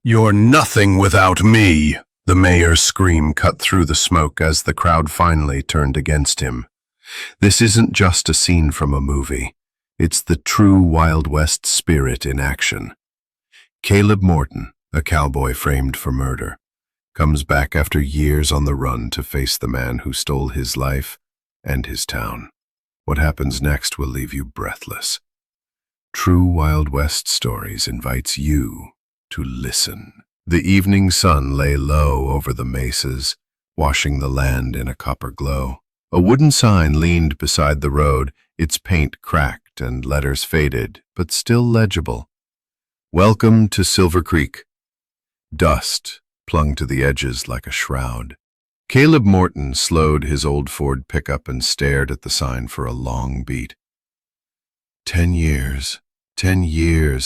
"You're nothing without me!" The mayor's scream cut through the smoke as the crowd finally turned against him. This isn't just a scene from a movie. It's the true Wild West spirit in action. Caleb Morton, a cowboy framed for murder, comes back after years on the run to face the man who stole his life and his town. What happens next will leave you breathless. True Wild West Stories invites you to listen. The evening sun lay low over the mesas, washing the land in a copper glow. A wooden sign leaned beside the road, its paint cracked and letters faded, but still legible. "Welcome to Silver Creek." Dust clung to the edges like a shroud. Caleb Morton slowed his old Ford pickup and stared at the sign for a long beat. 10 years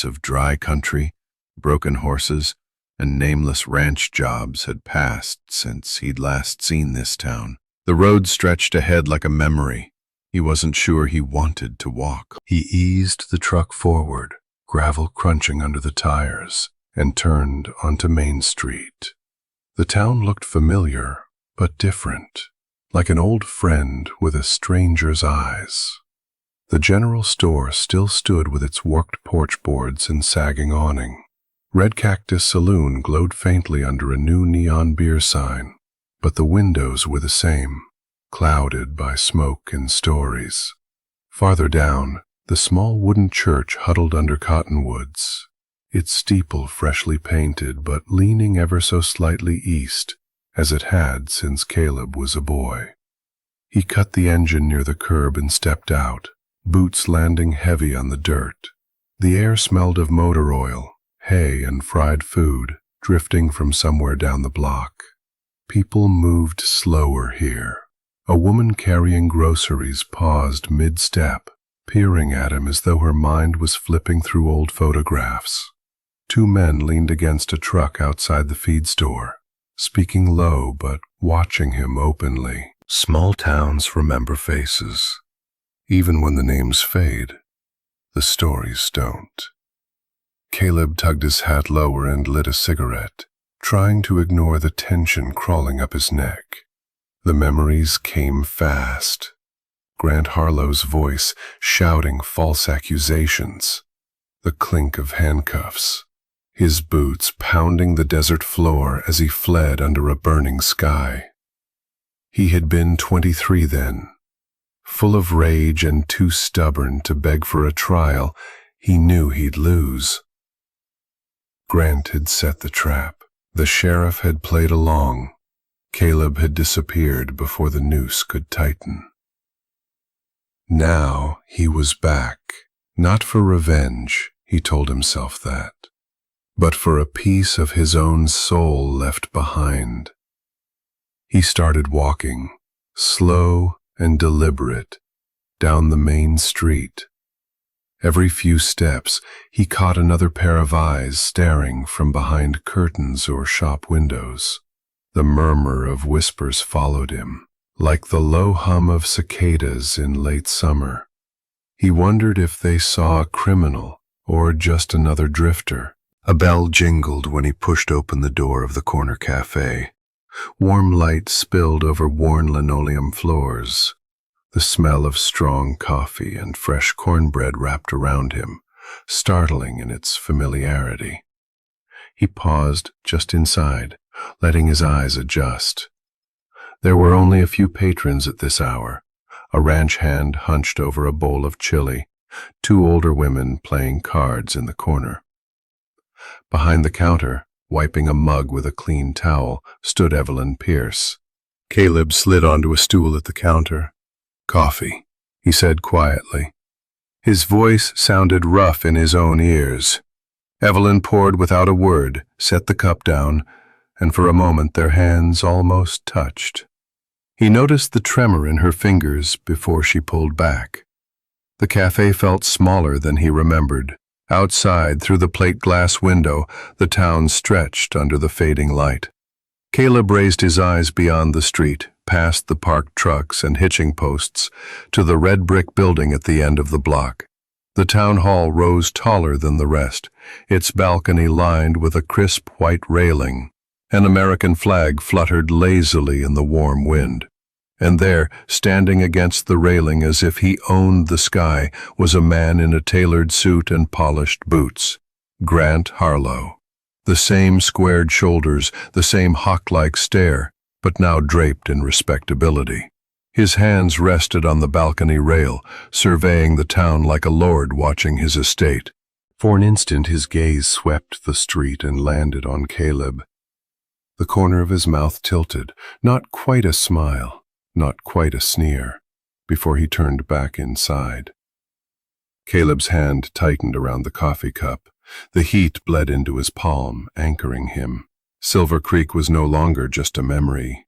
of dry country, broken horses, and nameless ranch jobs had passed since he'd last seen this town. The road stretched ahead like a memory. He wasn't sure he wanted to walk. He eased the truck forward, gravel crunching under the tires, and turned onto Main Street. The town looked familiar, but different, like an old friend with a stranger's eyes. The general store still stood with its warped porch boards and sagging awning. Red Cactus Saloon glowed faintly under a new neon beer sign, but the windows were the same, clouded by smoke and stories. Farther down, the small wooden church huddled under cottonwoods, its steeple freshly painted but leaning ever so slightly east, as it had since Caleb was a boy. He cut the engine near the curb and stepped out, boots landing heavy on the dirt. The air smelled of motor oil, hay, and fried food, drifting from somewhere down the block. People moved slower here. A woman carrying groceries paused mid-step, peering at him as though her mind was flipping through old photographs. 2 men leaned against a truck outside the feed store, speaking low but watching him openly. Small towns remember faces. Even when the names fade, the stories don't. Caleb tugged his hat lower and lit a cigarette, trying to ignore the tension crawling up his neck. The memories came fast. Grant Harlow's voice shouting false accusations, the clink of handcuffs, his boots pounding the desert floor as he fled under a burning sky. He had been 23 then. Full of rage and too stubborn to beg for a trial he knew he'd lose. Grant had set the trap. The sheriff had played along. Caleb had disappeared before the noose could tighten. Now he was back, not for revenge, he told himself that, but for a piece of his own soul left behind. He started walking, slow and deliberate, down the main street. Every few steps, he caught another pair of eyes staring from behind curtains or shop windows. The murmur of whispers followed him, like the low hum of cicadas in late summer. He wondered if they saw a criminal or just another drifter. A bell jingled when he pushed open the door of the corner cafe. Warm light spilled over worn linoleum floors. The smell of strong coffee and fresh cornbread wrapped around him, startling in its familiarity. He paused just inside, letting his eyes adjust. There were only a few patrons at this hour, a ranch hand hunched over a bowl of chili, 2 older women playing cards in the corner. Behind the counter, wiping a mug with a clean towel, stood Evelyn Pierce. Caleb slid onto a stool at the counter. "Coffee," he said quietly. His voice sounded rough in his own ears. Evelyn poured without a word, set the cup down, and for a moment their hands almost touched. He noticed the tremor in her fingers before she pulled back. The cafe felt smaller than he remembered. Outside, through the plate glass window, the town stretched under the fading light. Caleb raised his eyes beyond the street, past the parked trucks and hitching posts, to the red brick building at the end of the block. The town hall rose taller than the rest, its balcony lined with a crisp white railing. An American flag fluttered lazily in the warm wind. And there, standing against the railing as if he owned the sky, was a man in a tailored suit and polished boots. Grant Harlow. The same squared shoulders, the same hawk-like stare, but now draped in respectability. His hands rested on the balcony rail, surveying the town like a lord watching his estate. For an instant his gaze swept the street and landed on Caleb. The corner of his mouth tilted, not quite a smile, not quite a sneer, before he turned back inside. Caleb's hand tightened around the coffee cup. The heat bled into his palm, anchoring him. Silver Creek was no longer just a memory.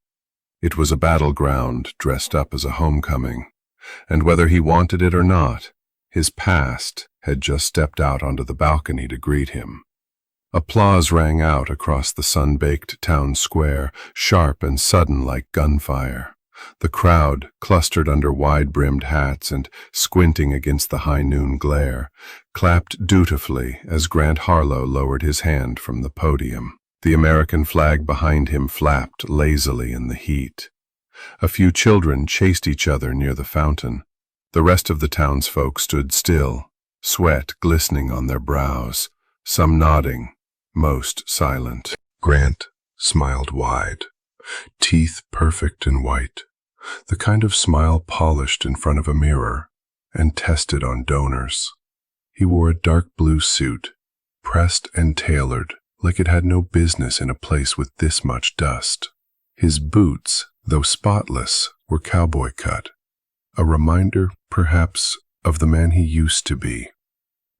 It was a battleground dressed up as a homecoming, and whether he wanted it or not, his past had just stepped out onto the balcony to greet him. Applause rang out across the sun-baked town square, sharp and sudden like gunfire. The crowd, clustered under wide-brimmed hats and squinting against the high noon glare, clapped dutifully as Grant Harlow lowered his hand from the podium. The American flag behind him flapped lazily in the heat. A few children chased each other near the fountain. The rest of the townsfolk stood still, sweat glistening on their brows, some nodding, most silent. Grant smiled wide, teeth perfect and white, the kind of smile polished in front of a mirror and tested on donors. He wore a dark blue suit, pressed and tailored, like it had no business in a place with this much dust. His boots, though spotless, were cowboy cut, a reminder, perhaps, of the man he used to be.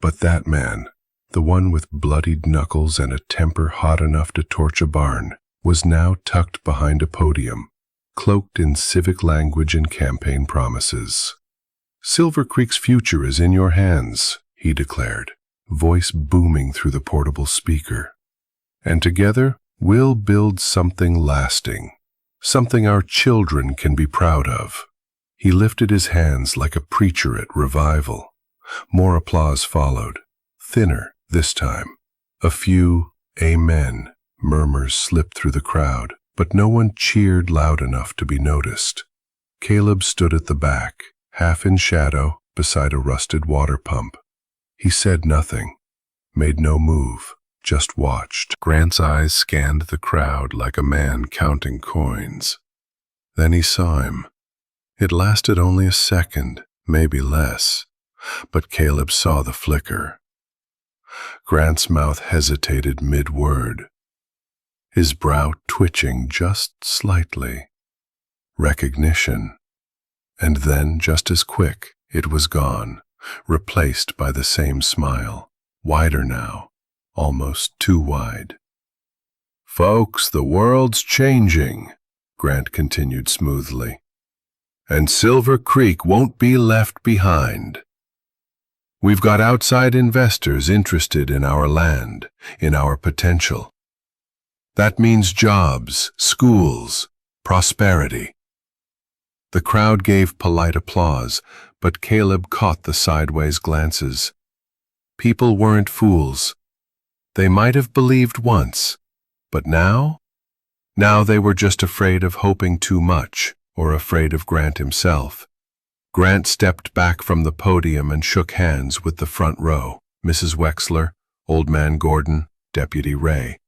But that man, the one with bloodied knuckles and a temper hot enough to torch a barn, was now tucked behind a podium, cloaked in civic language and campaign promises. "Silver Creek's future is in your hands," he declared, voice booming through the portable speaker. "And together, we'll build something lasting, something our children can be proud of." He lifted his hands like a preacher at revival. More applause followed, thinner this time. A few "Amen" murmurs slipped through the crowd, but no one cheered loud enough to be noticed. Caleb stood at the back, half in shadow, beside a rusted water pump. He said nothing, made no move, just watched. Grant's eyes scanned the crowd like a man counting coins. Then he saw him. It lasted only a second, maybe less, but Caleb saw the flicker. Grant's mouth hesitated mid-word, his brow twitching just slightly. Recognition. And then, just as quick, it was gone, replaced by the same smile, wider now, almost too wide. "Folks, the world's changing," Grant continued smoothly, "and Silver Creek won't be left behind. We've got outside investors interested in our land, in our potential. That means jobs, schools, prosperity." The crowd gave polite applause, but Caleb caught the sideways glances. People weren't fools. They might have believed once, but now? Now they were just afraid of hoping too much, or afraid of Grant himself. Grant stepped back from the podium and shook hands with the front row, Mrs. Wexler, Old Man Gordon, Deputy Ray.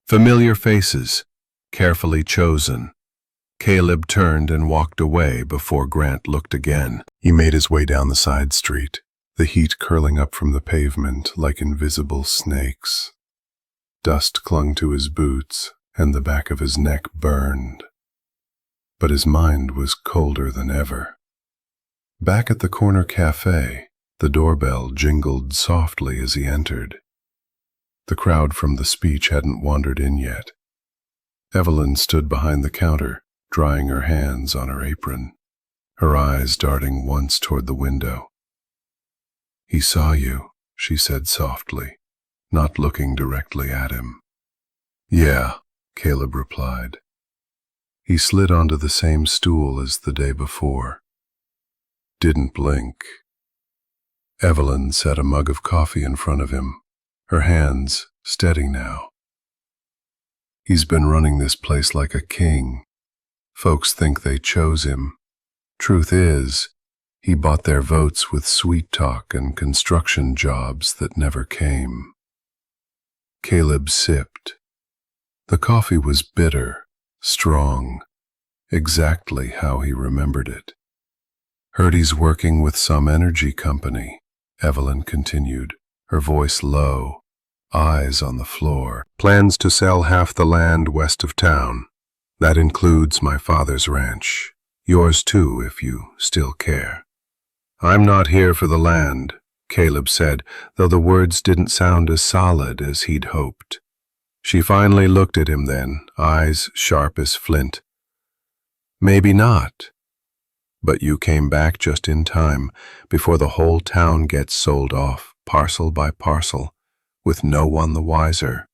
Familiar faces, carefully chosen. Caleb turned and walked away before Grant looked again. He made his way down the side street, the heat curling up from the pavement like invisible snakes. Dust clung to his boots, and the back of his neck burned. But his mind was colder than ever. Back at the corner cafe, the doorbell jingled softly as he entered. The crowd from the speech hadn't wandered in yet. Evelyn stood behind the counter, drying her hands on her apron, her eyes darting once toward the window. "He saw you," she said softly, not looking directly at him. "Yeah," Caleb replied. He slid onto the same stool as the day before. Didn't blink. Evelyn set a mug of coffee in front of him, her hands steady now. He's been running this place like a king. Folks think they chose him. Truth is, he bought their votes with sweet talk and construction jobs that never came. Caleb sipped. The coffee was bitter, strong, exactly how he remembered it. Heard he's working with some energy company, Evelyn continued, her voice low, eyes on the floor. Plans to sell half the land west of town. That includes my father's ranch. Yours too, if you still care. I'm not here for the land, Caleb said, though the words didn't sound as solid as he'd hoped. She finally looked at him then, eyes sharp as flint. Maybe not. But you came back just in time, before the whole town gets sold off, parcel by parcel, with no one the wiser.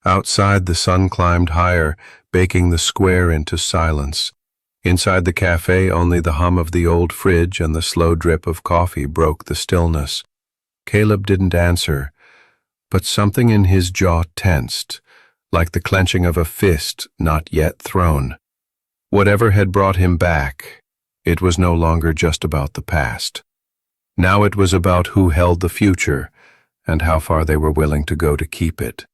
Outside the sun climbed higher, baking the square into silence. Inside the cafe, only the hum of the old fridge and the slow drip of coffee broke the stillness. Caleb didn't answer, but something in his jaw tensed, like the clenching of a fist not yet thrown. Whatever had brought him back, it was no longer just about the past. Now it was about who held the future and how far they were willing to go to keep it.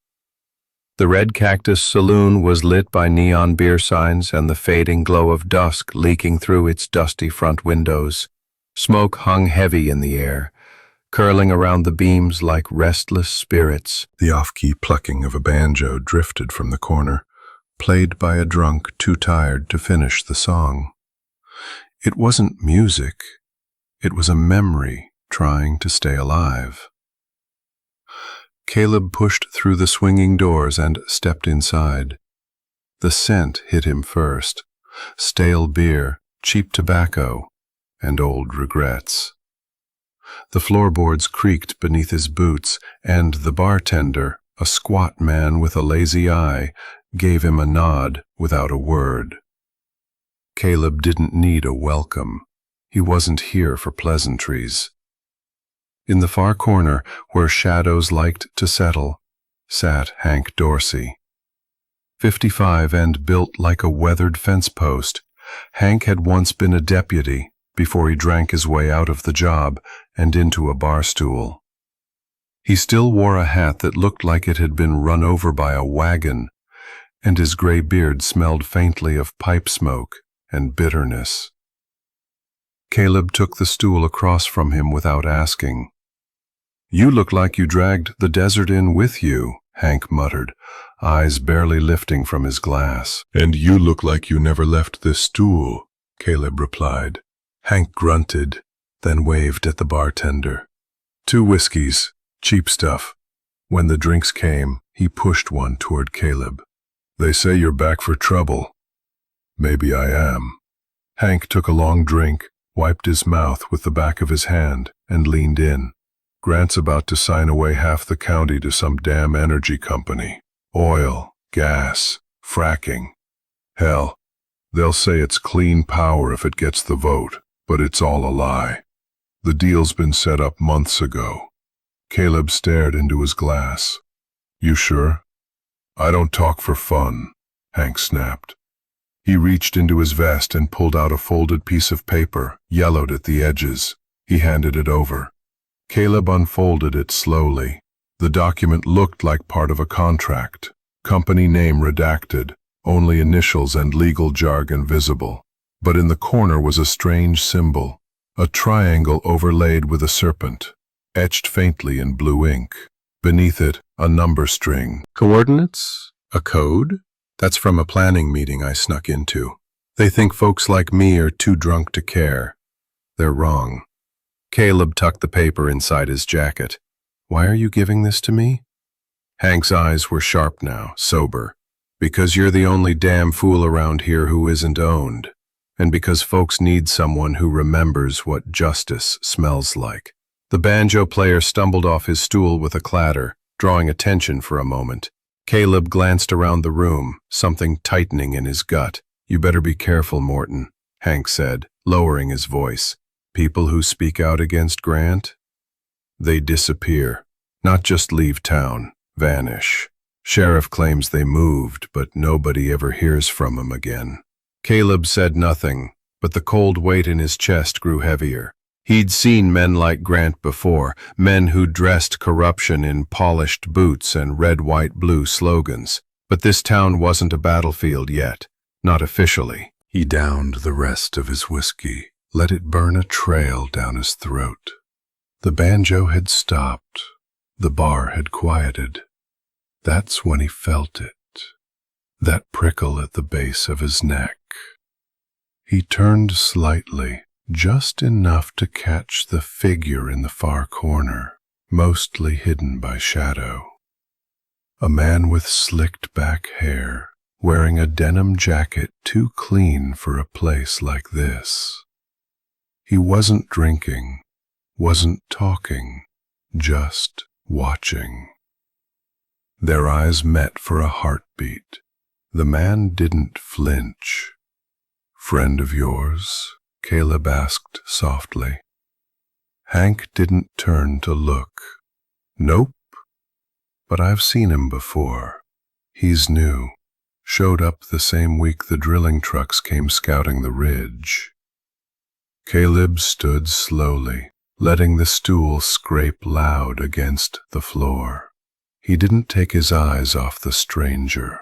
The Red Cactus Saloon was lit by neon beer signs and the fading glow of dusk leaking through its dusty front windows. Smoke hung heavy in the air, curling around the beams like restless spirits. The off-key plucking of a banjo drifted from the corner, played by a drunk too tired to finish the song. It wasn't music. It was a memory trying to stay alive. Caleb pushed through the swinging doors and stepped inside. The scent hit him first. Stale beer, cheap tobacco, and old regrets. The floorboards creaked beneath his boots, and the bartender, a squat man with a lazy eye, gave him a nod without a word. Caleb didn't need a welcome. He wasn't here for pleasantries. In the far corner, where shadows liked to settle, sat Hank Dorsey. 55 and built like a weathered fence post, Hank had once been a deputy before he drank his way out of the job and into a bar stool. He still wore a hat that looked like it had been run over by a wagon, and his gray beard smelled faintly of pipe smoke and bitterness. Caleb took the stool across from him without asking. "You look like you dragged the desert in with you," Hank muttered, eyes barely lifting from his glass. "And you look like you never left this stool," Caleb replied. Hank grunted, then waved at the bartender. "2 whiskeys, cheap stuff." When the drinks came, he pushed one toward Caleb. "They say you're back for trouble." "Maybe I am." Hank took a long drink, wiped his mouth with the back of his hand, and leaned in. "Grant's about to sign away half the county to some damn energy company. Oil, gas, fracking. Hell, they'll say it's clean power if it gets the vote, but it's all a lie. The deal's been set up months ago." Caleb stared into his glass. "You sure?" "I don't talk for fun," Hank snapped. He reached into his vest and pulled out a folded piece of paper, yellowed at the edges. He handed it over. Caleb unfolded it slowly. The document looked like part of a contract. Company name redacted, only initials and legal jargon visible. But in the corner was a strange symbol, a triangle overlaid with a serpent, etched faintly in blue ink. Beneath it, a number string. "Coordinates? A code? That's from a planning meeting I snuck into. They think folks like me are too drunk to care. They're wrong." Caleb tucked the paper inside his jacket. "Why are you giving this to me?" Hank's eyes were sharp now, sober. "Because you're the only damn fool around here who isn't owned. And because folks need someone who remembers what justice smells like." The banjo player stumbled off his stool with a clatter, drawing attention for a moment. Caleb glanced around the room, something tightening in his gut. "You better be careful, Morton," Hank said, lowering his voice. "People who speak out against Grant? They disappear. Not just leave town, vanish. Sheriff claims they moved, but nobody ever hears from 'em again. Caleb said nothing, but the cold weight in his chest grew heavier. He'd seen men like Grant before, men who dressed corruption in polished boots and red, white, blue slogans. But this town wasn't a battlefield yet, not officially. He downed the rest of his whiskey, let it burn a trail down his throat. The banjo had stopped. The bar had quieted. That's when he felt it, that prickle at the base of his neck. He turned slightly, just enough to catch the figure in the far corner, mostly hidden by shadow. A man with slicked back hair, wearing a denim jacket too clean for a place like this. He wasn't drinking, wasn't talking, just watching. Their eyes met for a heartbeat. The man didn't flinch. "Friend of yours?" Caleb asked softly. Hank didn't turn to look. "Nope, but I've seen him before. He's new. Showed up the same week the drilling trucks came scouting the ridge." Caleb stood slowly, letting the stool scrape loud against the floor. He didn't take his eyes off the stranger.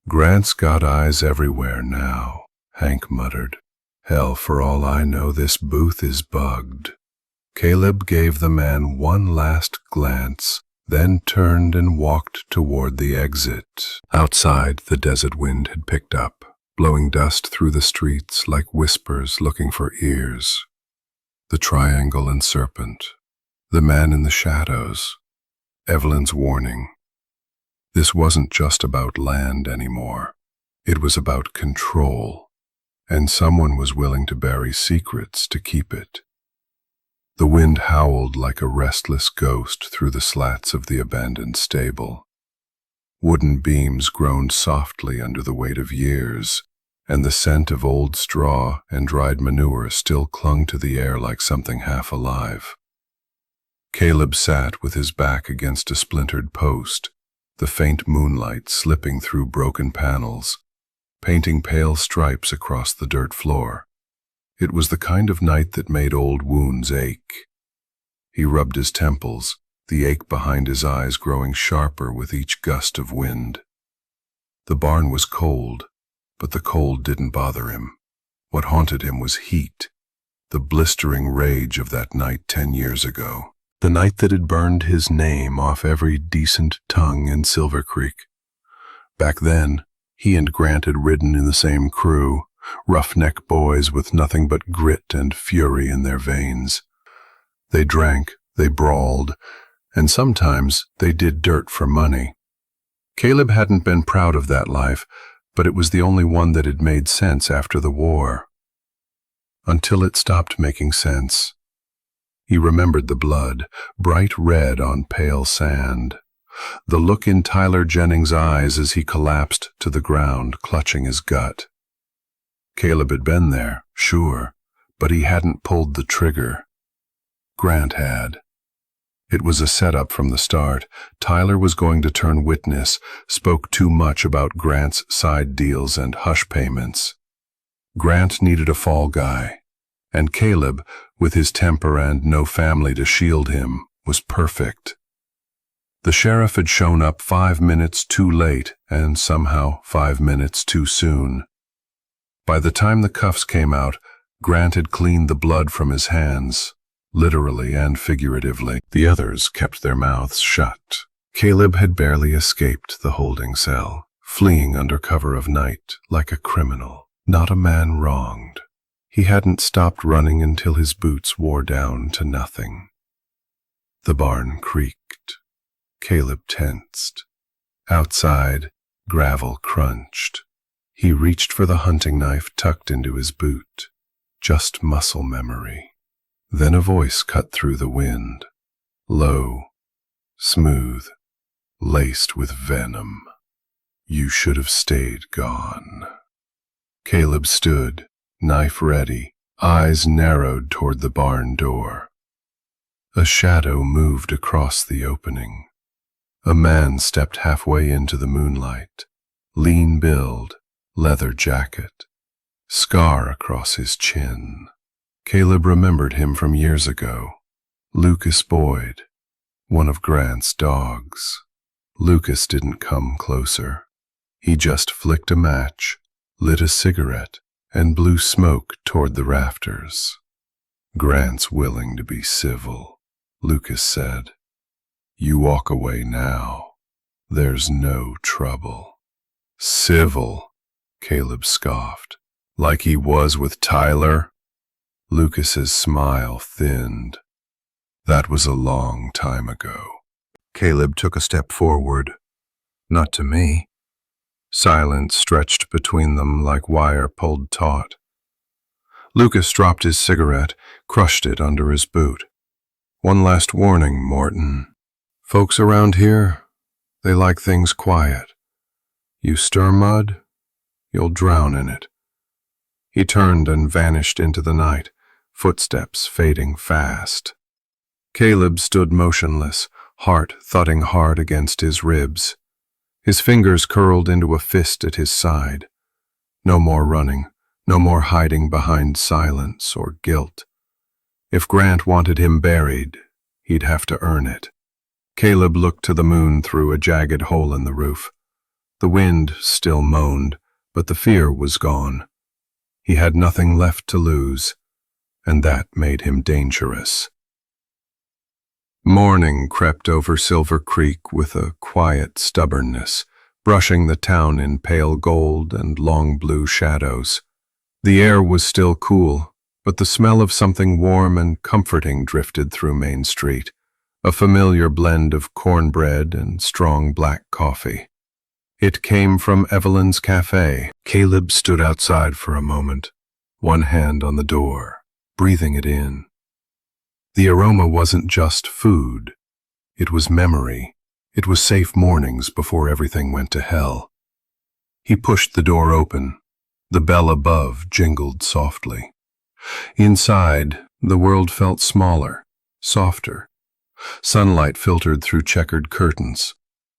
"Grant's got eyes everywhere now," Hank muttered. "Hell, for all I know, this booth is bugged." Caleb gave the man one last glance, then turned and walked toward the exit. Outside, the desert wind had picked up, blowing dust through the streets like whispers looking for ears. The triangle and serpent, the man in the shadows, Evelyn's warning. This wasn't just about land anymore. It was about control, and someone was willing to bury secrets to keep it. The wind howled like a restless ghost through the slats of the abandoned stable. Wooden beams groaned softly under the weight of years, and the scent of old straw and dried manure still clung to the air like something half alive. Caleb sat with his back against a splintered post, the faint moonlight slipping through broken panels, painting pale stripes across the dirt floor. It was the kind of night that made old wounds ache. He rubbed his temples, the ache behind his eyes growing sharper with each gust of wind. The barn was cold, but the cold didn't bother him. What haunted him was heat, the blistering rage of that night 10 years ago. The night that had burned his name off every decent tongue in Silver Creek. Back then, he and Grant had ridden in the same crew, roughneck boys with nothing but grit and fury in their veins. They drank, they brawled, and sometimes they did dirt for money. Caleb hadn't been proud of that life, but it was the only one that had made sense after the war. Until it stopped making sense. He remembered the blood, bright red on pale sand. The look in Tyler Jennings' eyes as he collapsed to the ground, clutching his gut. Caleb had been there, sure, but he hadn't pulled the trigger. Grant had. It was a setup from the start. Tyler was going to turn witness, spoke too much about Grant's side deals and hush payments. Grant needed a fall guy, and Caleb, with his temper and no family to shield him, was perfect. The sheriff had shown up 5 minutes too late and somehow 5 minutes too soon. By the time the cuffs came out, Grant had cleaned the blood from his hands, literally and figuratively. The others kept their mouths shut. Caleb had barely escaped the holding cell, fleeing under cover of night like a criminal, not a man wronged. He hadn't stopped running until his boots wore down to nothing. The barn creaked. Caleb tensed. Outside, gravel crunched. He reached for the hunting knife tucked into his boot. Just muscle memory. Then a voice cut through the wind. Low, smooth, laced with venom. "You should have stayed gone." Caleb stood, knife ready, eyes narrowed toward the barn door. A shadow moved across the opening. A man stepped halfway into the moonlight. Lean build, leather jacket, scar across his chin. Caleb remembered him from years ago. Lucas Boyd, one of Grant's dogs. Lucas didn't come closer. He just flicked a match, lit a cigarette, and blew smoke toward the rafters. Grant's willing to be civil, Lucas said. You walk away now. There's no trouble. Civil, Caleb scoffed. Like he was with Tyler? Lucas's smile thinned. That was a long time ago. Caleb took a step forward. Not to me. Silence stretched between them like wire pulled taut. Lucas dropped his cigarette, crushed it under his boot. One last warning, Morton. Folks around here, they like things quiet. You stir mud, you'll drown in it. He turned and vanished into the night, footsteps fading fast. Caleb stood motionless, heart thudding hard against his ribs. His fingers curled into a fist at his side. No more running, no more hiding behind silence or guilt. If Grant wanted him buried, he'd have to earn it. Caleb looked to the moon through a jagged hole in the roof. The wind still moaned, but the fear was gone. He had nothing left to lose, and that made him dangerous. Morning crept over Silver Creek with a quiet stubbornness, brushing the town in pale gold and long blue shadows. The air was still cool, but the smell of something warm and comforting drifted through Main Street, a familiar blend of cornbread and strong black coffee. It came from Evelyn's cafe. Caleb stood outside for a moment, one hand on the door, breathing it in. The aroma wasn't just food. It was memory. It was safe mornings before everything went to hell. He pushed the door open. The bell above jingled softly. Inside, the world felt smaller, softer. Sunlight filtered through checkered curtains.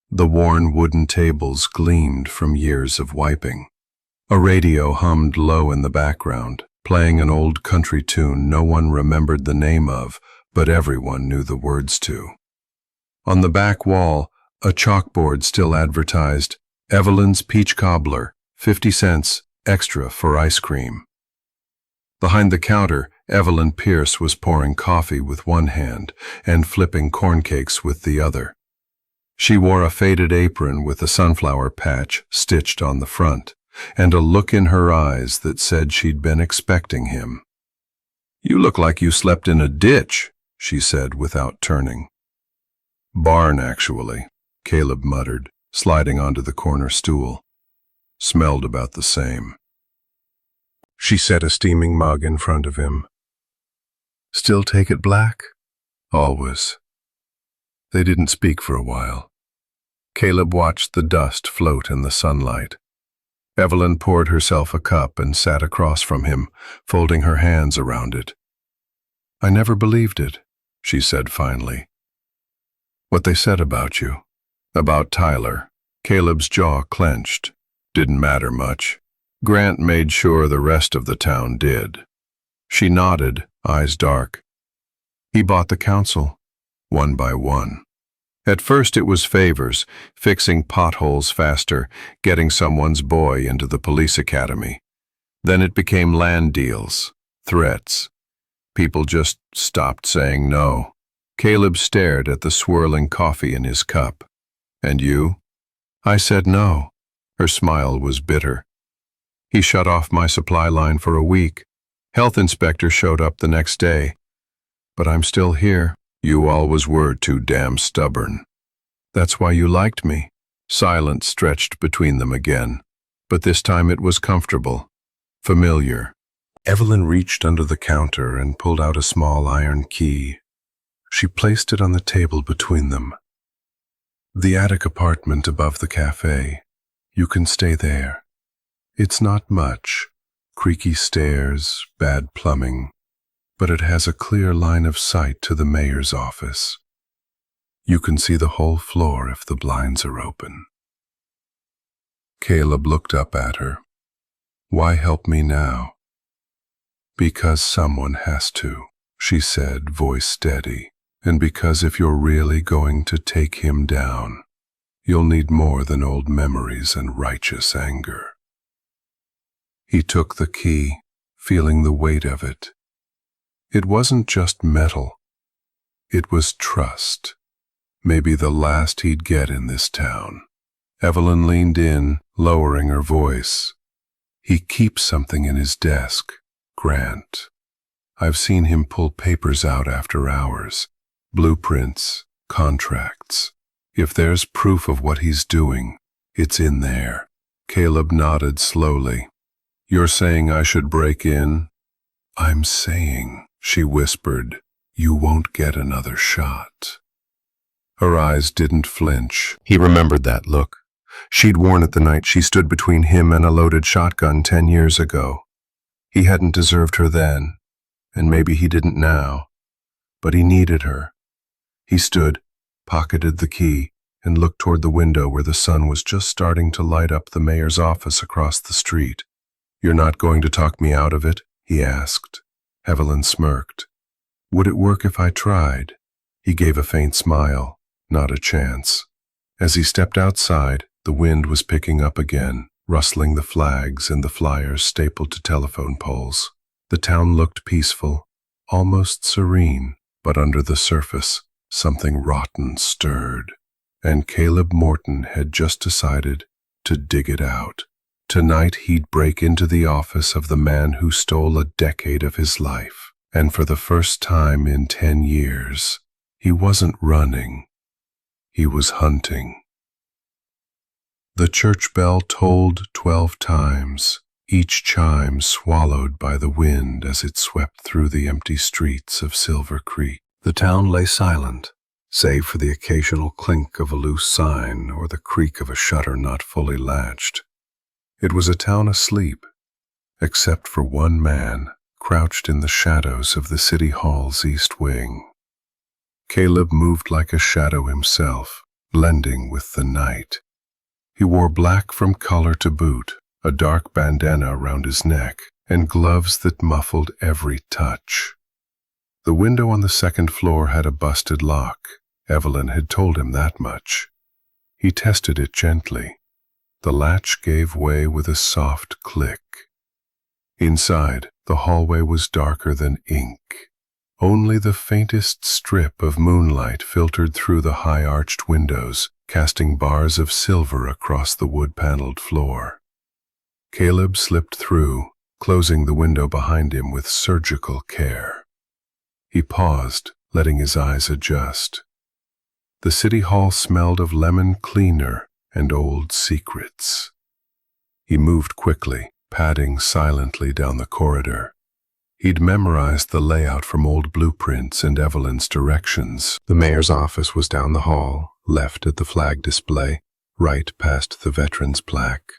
The worn wooden tables gleamed from years of wiping. A radio hummed low in the background, playing an old country tune no one remembered the name of, but everyone knew the words to. On the back wall, a chalkboard still advertised, Evelyn's Peach Cobbler, 50 cents, extra for ice cream. Behind the counter, Evelyn Pierce was pouring coffee with one hand and flipping corn cakes with the other. She wore a faded apron with a sunflower patch stitched on the front, and a look in her eyes that said she'd been expecting him. "You look like you slept in a ditch," she said without turning. "Barn, actually," Caleb muttered, sliding onto the corner stool. "Smelled about the same." She set a steaming mug in front of him. "Still take it black?" "Always." They didn't speak for a while. Caleb watched the dust float in the sunlight. Evelyn poured herself a cup and sat across from him, folding her hands around it. "I never believed it," she said finally. "What they said about you, about Tyler." Caleb's jaw clenched. Didn't matter much. Grant made sure the rest of the town did. She nodded, eyes dark. "He bought the council, one by one. At first it was favors, fixing potholes faster, getting someone's boy into the police academy. Then it became land deals, threats. People just stopped saying no." Caleb stared at the swirling coffee in his cup. "And you?" "I said no." Her smile was bitter. "He shut off my supply line for a week. Health inspector showed up the next day. But I'm still here." "You always were too damn stubborn." "That's why you liked me." Silence stretched between them again, but this time it was comfortable, familiar. Evelyn reached under the counter and pulled out a small iron key. She placed it on the table between them. "The attic apartment above the cafe. You can stay there. It's not much. Creaky stairs, bad plumbing. but it has a clear line of sight to the mayor's office. You can see the whole floor if the blinds are open." Caleb looked up at her. "Why help me now?" "Because someone has to," she said, voice steady. "And because if you're really going to take him down, you'll need more than old memories and righteous anger." He took the key, feeling the weight of it. It wasn't just metal. It was trust. Maybe the last he'd get in this town. Evelyn leaned in, lowering her voice. "He keeps something in his desk, Grant. I've seen him pull papers out after hours. Blueprints, contracts. If there's proof of what he's doing, it's in there." Caleb nodded slowly. "You're saying I should break in?" "I'm saying," she whispered, "you won't get another shot." Her eyes didn't flinch. He remembered that look. She'd worn it the night she stood between him and a loaded shotgun 10 years ago. He hadn't deserved her then, and maybe he didn't now, but he needed her. He stood, pocketed the key, and looked toward the window where the sun was just starting to light up the mayor's office across the street. "You're not going to talk me out of it?" he asked. Evelyn smirked. "Would it work if I tried?" He gave a faint smile. Not a chance. As he stepped outside, the wind was picking up again, rustling the flags and the flyers stapled to telephone poles. The town looked peaceful, almost serene, but under the surface, something rotten stirred. And Caleb Morton had just decided to dig it out. Tonight he'd break into the office of the man who stole a decade of his life. And for the first time in 10 years, he wasn't running. He was hunting. The church bell tolled 12 times, each chime swallowed by the wind as it swept through the empty streets of Silver Creek. The town lay silent, save for the occasional clink of a loose sign or the creak of a shutter not fully latched. It was a town asleep, except for one man crouched in the shadows of the city hall's east wing. Caleb moved like a shadow himself, blending with the night. He wore black from collar to boot, a dark bandana around his neck, and gloves that muffled every touch. The window on the second floor had a busted lock. Evelyn had told him that much. He tested it gently. The latch gave way with a soft click. Inside, the hallway was darker than ink. Only the faintest strip of moonlight filtered through the high-arched windows, casting bars of silver across the wood-paneled floor. Caleb slipped through, closing the window behind him with surgical care. He paused, letting his eyes adjust. The city hall smelled of lemon cleaner and old secrets. He moved quickly, padding silently down the corridor. He'd memorized the layout from old blueprints and Evelyn's directions. The mayor's office was down the hall, left at the flag display, right past the veterans plaque.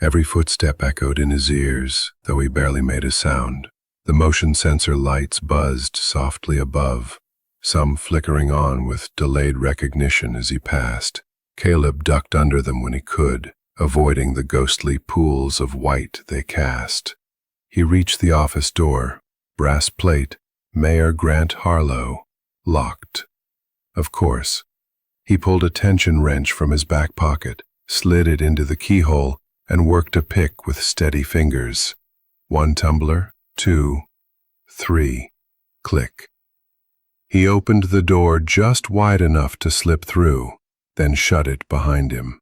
Every footstep echoed in his ears, though he barely made a sound. The motion sensor lights buzzed softly above, some flickering on with delayed recognition as he passed. Caleb ducked under them when he could, avoiding the ghostly pools of white they cast. He reached the office door, brass plate, Mayor Grant Harlow, locked. Of course. He pulled a tension wrench from his back pocket, slid it into the keyhole, and worked a pick with steady fingers. 1 tumbler, 2, 3, click. He opened the door just wide enough to slip through, then shut it behind him.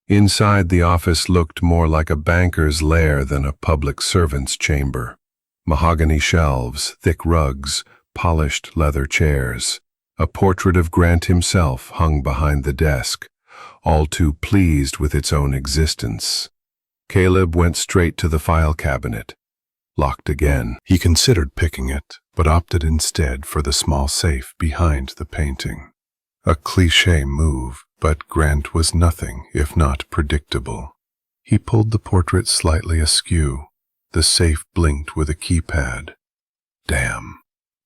Inside, the office looked more like a banker's lair than a public servant's chamber. Mahogany shelves, thick rugs, polished leather chairs. A portrait of Grant himself hung behind the desk, all too pleased with its own existence. Caleb went straight to the file cabinet. Locked again. He considered picking it, but opted instead for the small safe behind the painting. A cliché move, but Grant was nothing if not predictable. He pulled the portrait slightly askew. The safe blinked with a keypad. Damn.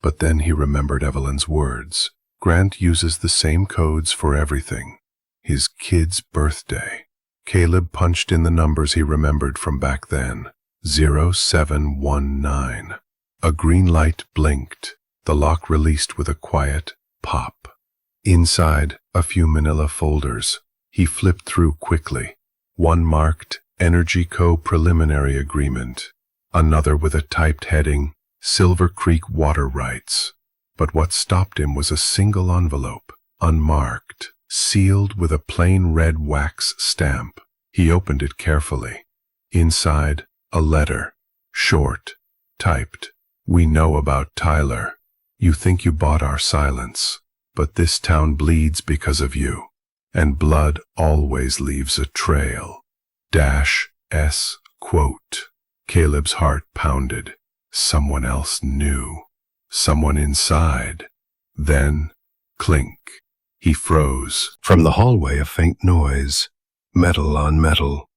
But then he remembered Evelyn's words. Grant uses the same codes for everything. His kid's birthday. Caleb punched in the numbers he remembered from back then. 0719. A green light blinked. The lock released with a quiet pop. Inside, a few manila folders. He flipped through quickly. One marked Energy Co. Preliminary Agreement. Another with a typed heading, Silver Creek Water Rights. But what stopped him was a single envelope, unmarked, sealed with a plain red wax stamp. He opened it carefully. Inside, a letter, short, typed. We know about Tyler. You think you bought our silence, but this town bleeds because of you, and blood always leaves a trail. -S quote. Caleb's heart pounded. Someone else knew. Someone inside. Then, clink. He froze. From the hallway, a faint noise. Metal on metal.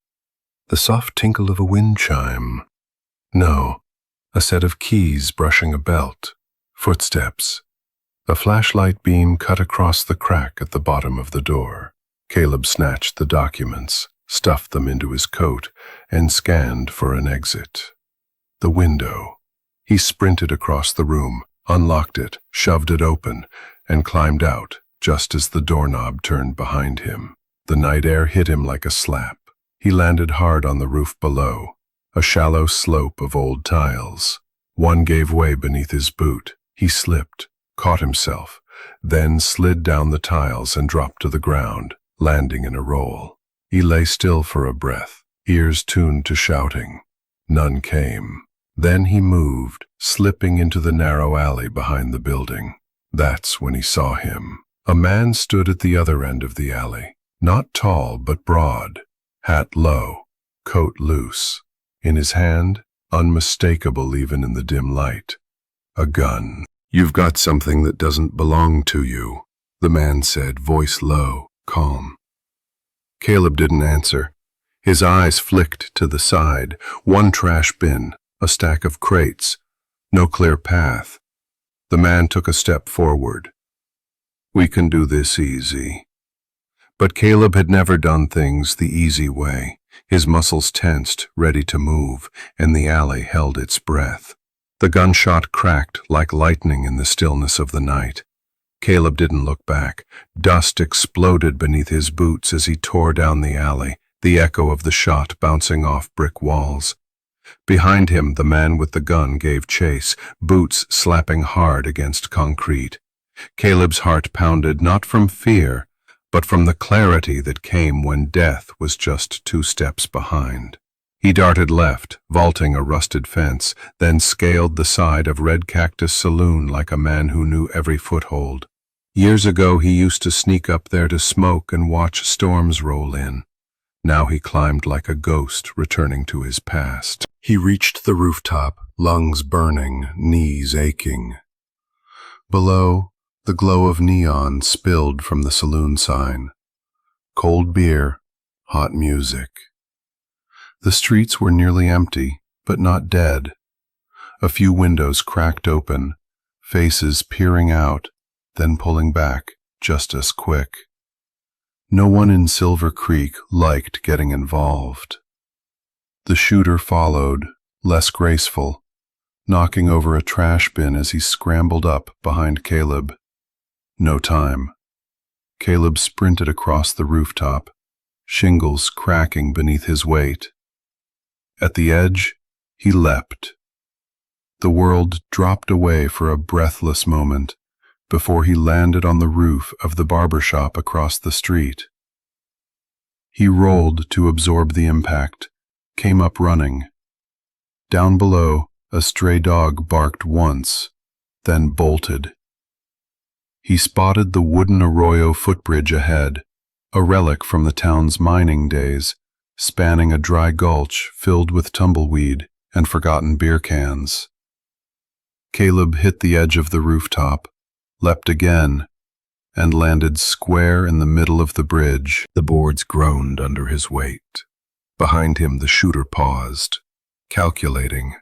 The soft tinkle of a wind chime. No, a set of keys brushing a belt. Footsteps. A flashlight beam cut across the crack at the bottom of the door. Caleb snatched the documents, stuffed them into his coat, and scanned for an exit. The window. He sprinted across the room, unlocked it, shoved it open, and climbed out just as the doorknob turned behind him. The night air hit him like a slap. He landed hard on the roof below, a shallow slope of old tiles. One gave way beneath his boot. He slipped, caught himself, then slid down the tiles and dropped to the ground, landing in a roll. He lay still for a breath, ears tuned to shouting. None came. Then he moved, slipping into the narrow alley behind the building. That's when he saw him. A man stood at the other end of the alley, not tall but broad, hat low, coat loose. In his hand, unmistakable even in the dim light, a gun. You've got something that doesn't belong to you, the man said, voice low, calm. Caleb didn't answer. His eyes flicked to the side, one trash bin, a stack of crates, no clear path. The man took a step forward. We can do this easy. But Caleb had never done things the easy way. His muscles tensed, ready to move, and the alley held its breath. The gunshot cracked like lightning in the stillness of the night. Caleb didn't look back. Dust exploded beneath his boots as he tore down the alley, the echo of the shot bouncing off brick walls. Behind him, the man with the gun gave chase, boots slapping hard against concrete. Caleb's heart pounded not from fear, but from the clarity that came when death was just 2 steps behind. He darted left, vaulting a rusted fence, then scaled the side of Red Cactus Saloon like a man who knew every foothold. Years ago he used to sneak up there to smoke and watch storms roll in. Now he climbed like a ghost, returning to his past. He reached the rooftop, lungs burning, knees aching. Below, the glow of neon spilled from the saloon sign. Cold beer, hot music. The streets were nearly empty, but not dead. A few windows cracked open, faces peering out, then pulling back, just as quick. No one in Silver Creek liked getting involved. The shooter followed, less graceful, knocking over a trash bin as he scrambled up behind Caleb. No time. Caleb sprinted across the rooftop, shingles cracking beneath his weight. At the edge, he leapt. The world dropped away for a breathless moment before he landed on the roof of the barber shop across the street. He rolled to absorb the impact, came up running. Down below, a stray dog barked once, then bolted. He spotted the wooden arroyo footbridge ahead, a relic from the town's mining days, spanning a dry gulch filled with tumbleweed and forgotten beer cans. Caleb hit the edge of the rooftop, leapt again, and landed square in the middle of the bridge. The boards groaned under his weight. Behind him, the shooter paused, calculating.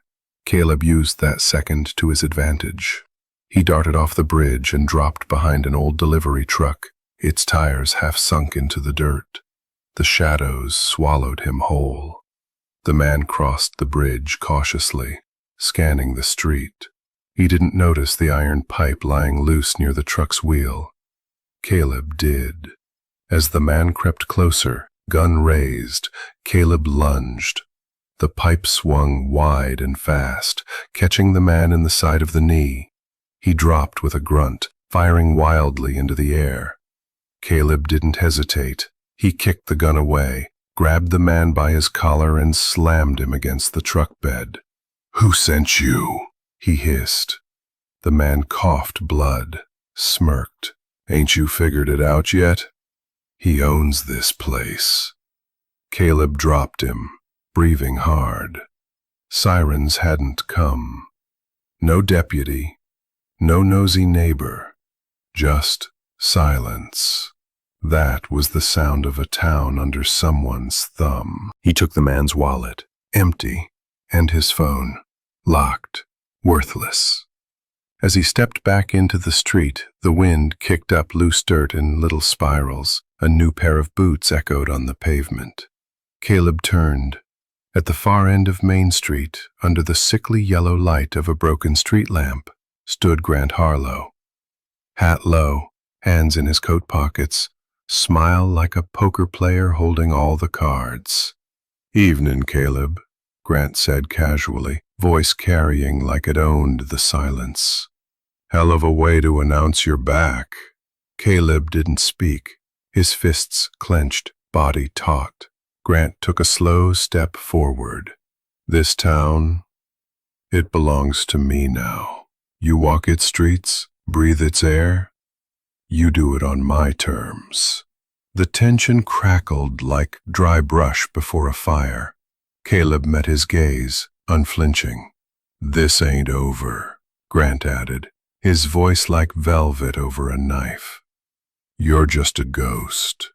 Caleb used that second to his advantage. He darted off the bridge and dropped behind an old delivery truck, its tires half sunk into the dirt. The shadows swallowed him whole. The man crossed the bridge cautiously, scanning the street. He didn't notice the iron pipe lying loose near the truck's wheel. Caleb did. As the man crept closer, gun raised, Caleb lunged. The pipe swung wide and fast, catching the man in the side of the knee. He dropped with a grunt, firing wildly into the air. Caleb didn't hesitate. He kicked the gun away, grabbed the man by his collar and slammed him against the truck bed. "Who sent you?" he hissed. The man coughed blood, smirked. "Ain't you figured it out yet? He owns this place." Caleb dropped him, breathing hard. Sirens hadn't come. No deputy, no nosy neighbor, just silence. That was the sound of a town under someone's thumb. He took the man's wallet, empty, and his phone, locked, worthless. As he stepped back into the street, the wind kicked up loose dirt in little spirals. A new pair of boots echoed on the pavement. Caleb turned. At the far end of Main Street, under the sickly yellow light of a broken street lamp, stood Grant Harlow. Hat low, hands in his coat pockets, smile like a poker player holding all the cards. "Evening, Caleb," Grant said casually, voice carrying like it owned the silence. "Hell of a way to announce you're back." Caleb didn't speak, his fists clenched, body taut. Grant took a slow step forward. "This town, it belongs to me now. You walk its streets, breathe its air. You do it on my terms." The tension crackled like dry brush before a fire. Caleb met his gaze, unflinching. "This ain't over," Grant added, his voice like velvet over a knife. "You're just a ghost.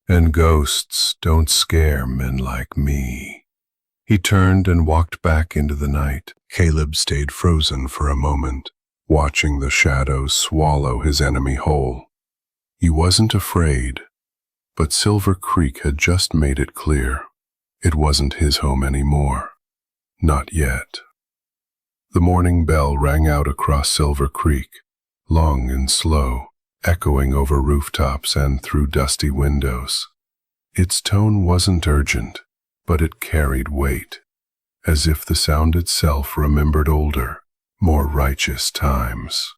And ghosts don't scare men like me." He turned and walked back into the night. Caleb stayed frozen for a moment, watching the shadows swallow his enemy whole. He wasn't afraid, but Silver Creek had just made it clear. It wasn't his home anymore. Not yet. The morning bell rang out across Silver Creek, long and slow, echoing over rooftops and through dusty windows. Its tone wasn't urgent, but it carried weight, as if the sound itself remembered older, more righteous times.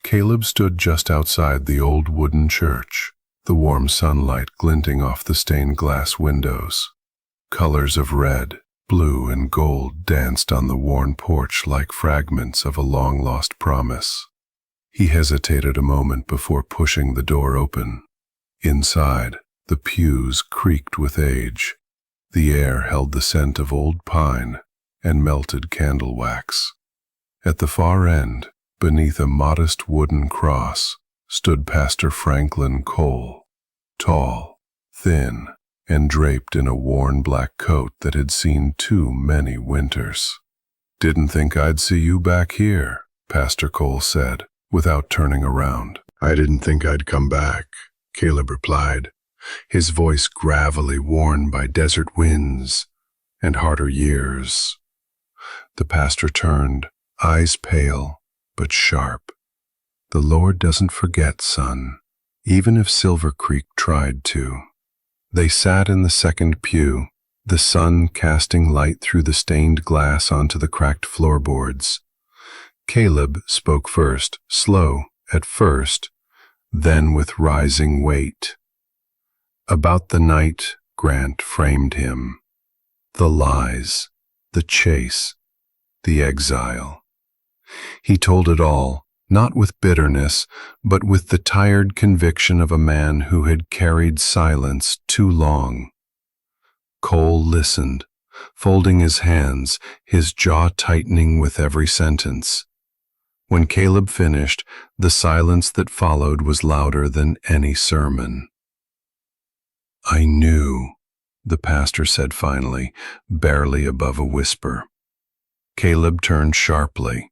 Caleb stood just outside the old wooden church, the warm sunlight glinting off the stained glass windows. Colors of red, blue, and gold danced on the worn porch like fragments of a long-lost promise. He hesitated a moment before pushing the door open. Inside, the pews creaked with age. The air held the scent of old pine and melted candle wax. At the far end, beneath a modest wooden cross, stood Pastor Franklin Cole, tall, thin, and draped in a worn black coat that had seen too many winters. "Didn't think I'd see you back here," Pastor Cole said, without turning around. "I didn't think I'd come back," Caleb replied, his voice gravelly worn by desert winds and harder years. The pastor turned, eyes pale but sharp. "The Lord doesn't forget, son, even if Silver Creek tried to." They sat in the second pew, the sun casting light through the stained glass onto the cracked floorboards. Caleb spoke first, slow at first, then with rising weight. About the night, Grant framed him. The lies, the chase, the exile. He told it all, not with bitterness, but with the tired conviction of a man who had carried silence too long. Cole listened, folding his hands, his jaw tightening with every sentence. When Caleb finished, the silence that followed was louder than any sermon. "I knew," the pastor said finally, barely above a whisper. Caleb turned sharply.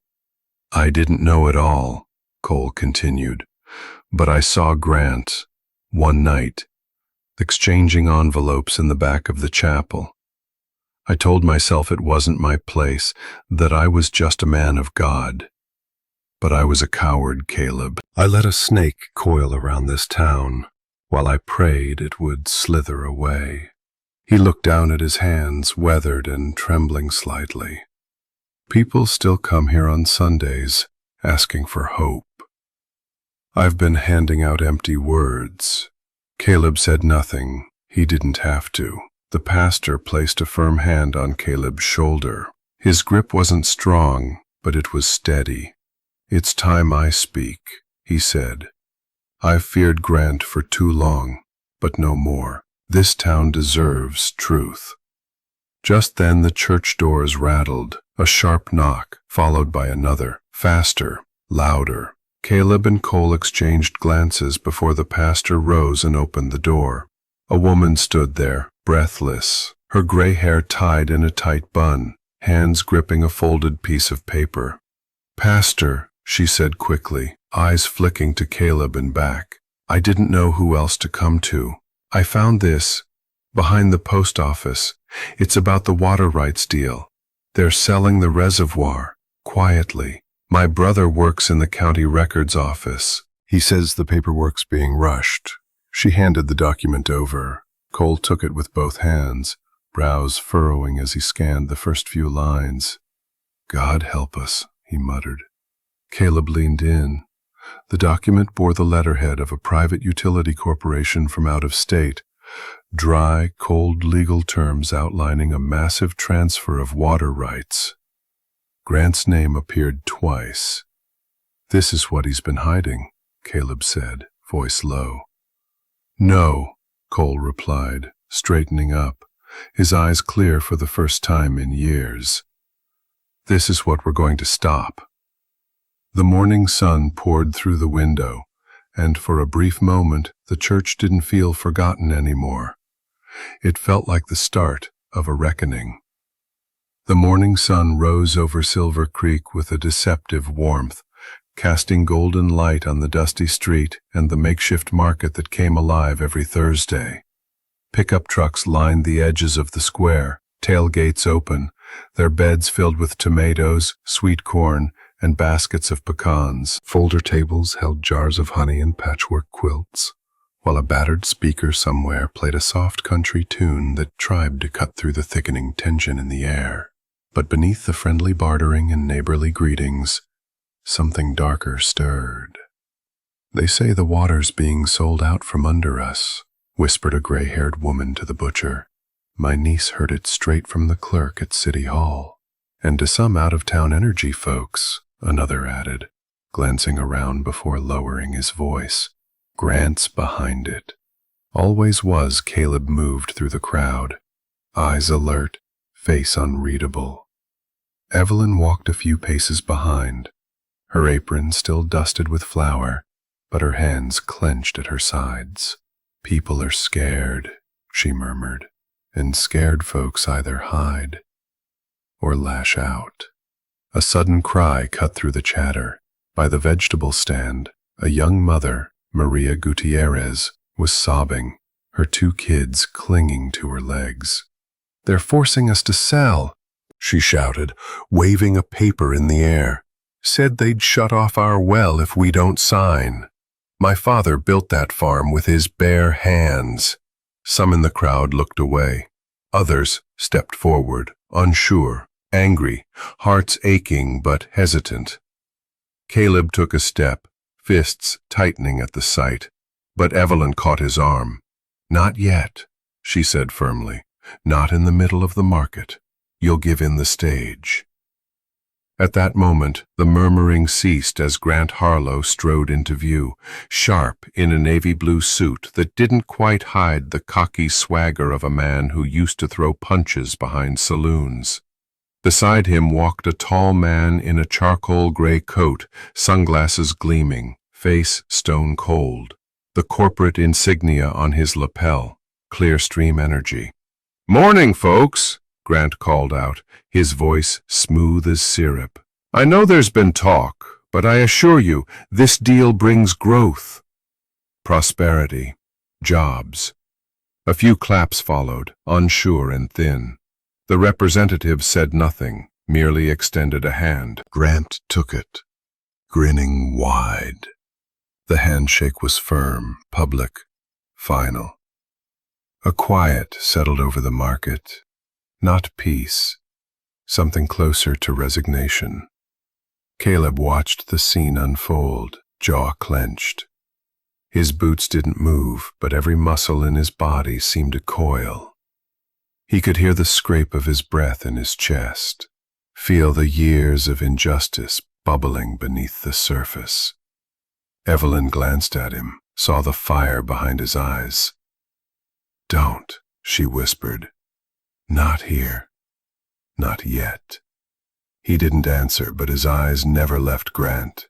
I didn't know it all, Cole continued, but I saw Grant, one night, exchanging envelopes in the back of the chapel. I told myself it wasn't my place, that I was just a man of God. But I was a coward, Caleb. I let a snake coil around this town, while I prayed it would slither away. He looked down at his hands, weathered and trembling slightly. People still come here on Sundays, asking for hope. I've been handing out empty words. Caleb said nothing. He didn't have to. The pastor placed a firm hand on Caleb's shoulder. His grip wasn't strong, but it was steady. "It's time I speak," he said. "I've feared Grant for too long, but no more. This town deserves truth." Just then the church doors rattled, a sharp knock, followed by another, faster, louder. Caleb and Cole exchanged glances before the pastor rose and opened the door. A woman stood there, breathless, her gray hair tied in a tight bun, hands gripping a folded piece of paper. "Pastor," she said quickly, eyes flicking to Caleb and back. "I didn't know who else to come to. I found this, behind the post office. It's about the water rights deal. They're selling the reservoir, quietly. My brother works in the county records office. He says the paperwork's being rushed." She handed the document over. Cole took it with both hands, brows furrowing as he scanned the first few lines. "God help us," he muttered. Caleb leaned in. The document bore the letterhead of a private utility corporation from out of state. Dry, cold legal terms outlining a massive transfer of water rights. Grant's name appeared twice. "This is what he's been hiding," Caleb said, voice low. "No," Cole replied, straightening up, his eyes clear for the first time in years. "This is what we're going to stop." The morning sun poured through the window, and for a brief moment the church didn't feel forgotten anymore. It felt like the start of a reckoning. The morning sun rose over Silver Creek with a deceptive warmth, casting golden light on the dusty street and the makeshift market that came alive every Thursday. Pickup trucks lined the edges of the square, tailgates open, their beds filled with tomatoes, sweet corn, and baskets of pecans. Folder tables held jars of honey and patchwork quilts, while a battered speaker somewhere played a soft country tune that tried to cut through the thickening tension in the air. But beneath the friendly bartering and neighborly greetings, something darker stirred. "They say the water's being sold out from under us," whispered a gray-haired woman to the butcher. "My niece heard it straight from the clerk at City Hall." "And to some out-of-town energy folks," another added, glancing around before lowering his voice. "Grant's behind it." Always was. Caleb moved through the crowd, eyes alert, face unreadable. Evelyn walked a few paces behind, her apron still dusted with flour, but her hands clenched at her sides. "People are scared," she murmured, "and scared folks either hide or lash out." A sudden cry cut through the chatter. By the vegetable stand, a young mother, Maria Gutierrez, was sobbing, her two kids clinging to her legs. "They're forcing us to sell," she shouted, waving a paper in the air. "Said they'd shut off our well if we don't sign. My father built that farm with his bare hands." Some in the crowd looked away. Others stepped forward, unsure, angry, hearts aching but hesitant. Caleb took a step, fists tightening at the sight, but Evelyn caught his arm. "Not yet," she said firmly. "Not in the middle of the market. You'll give in the stage." At that moment, the murmuring ceased as Grant Harlow strode into view, sharp in a navy blue suit that didn't quite hide the cocky swagger of a man who used to throw punches behind saloons. Beside him walked a tall man in a charcoal gray coat, sunglasses gleaming, face stone cold, the corporate insignia on his lapel, Clearstream Energy. "Morning, folks," Grant called out, his voice smooth as syrup. I know there's been talk, but I assure you, this deal brings growth, prosperity, jobs. A few claps followed, unsure and thin. The representative said nothing, merely extended a hand. Grant took it, grinning wide. The handshake was firm, public, final. A quiet settled over the market. Not peace, something closer to resignation. Caleb watched the scene unfold, jaw clenched. His boots didn't move, but every muscle in his body seemed to coil. He could hear the scrape of his breath in his chest, feel the years of injustice bubbling beneath the surface. Evelyn glanced at him, saw the fire behind his eyes. "Don't," she whispered. "Not here. Not yet." He didn't answer, but his eyes never left Grant.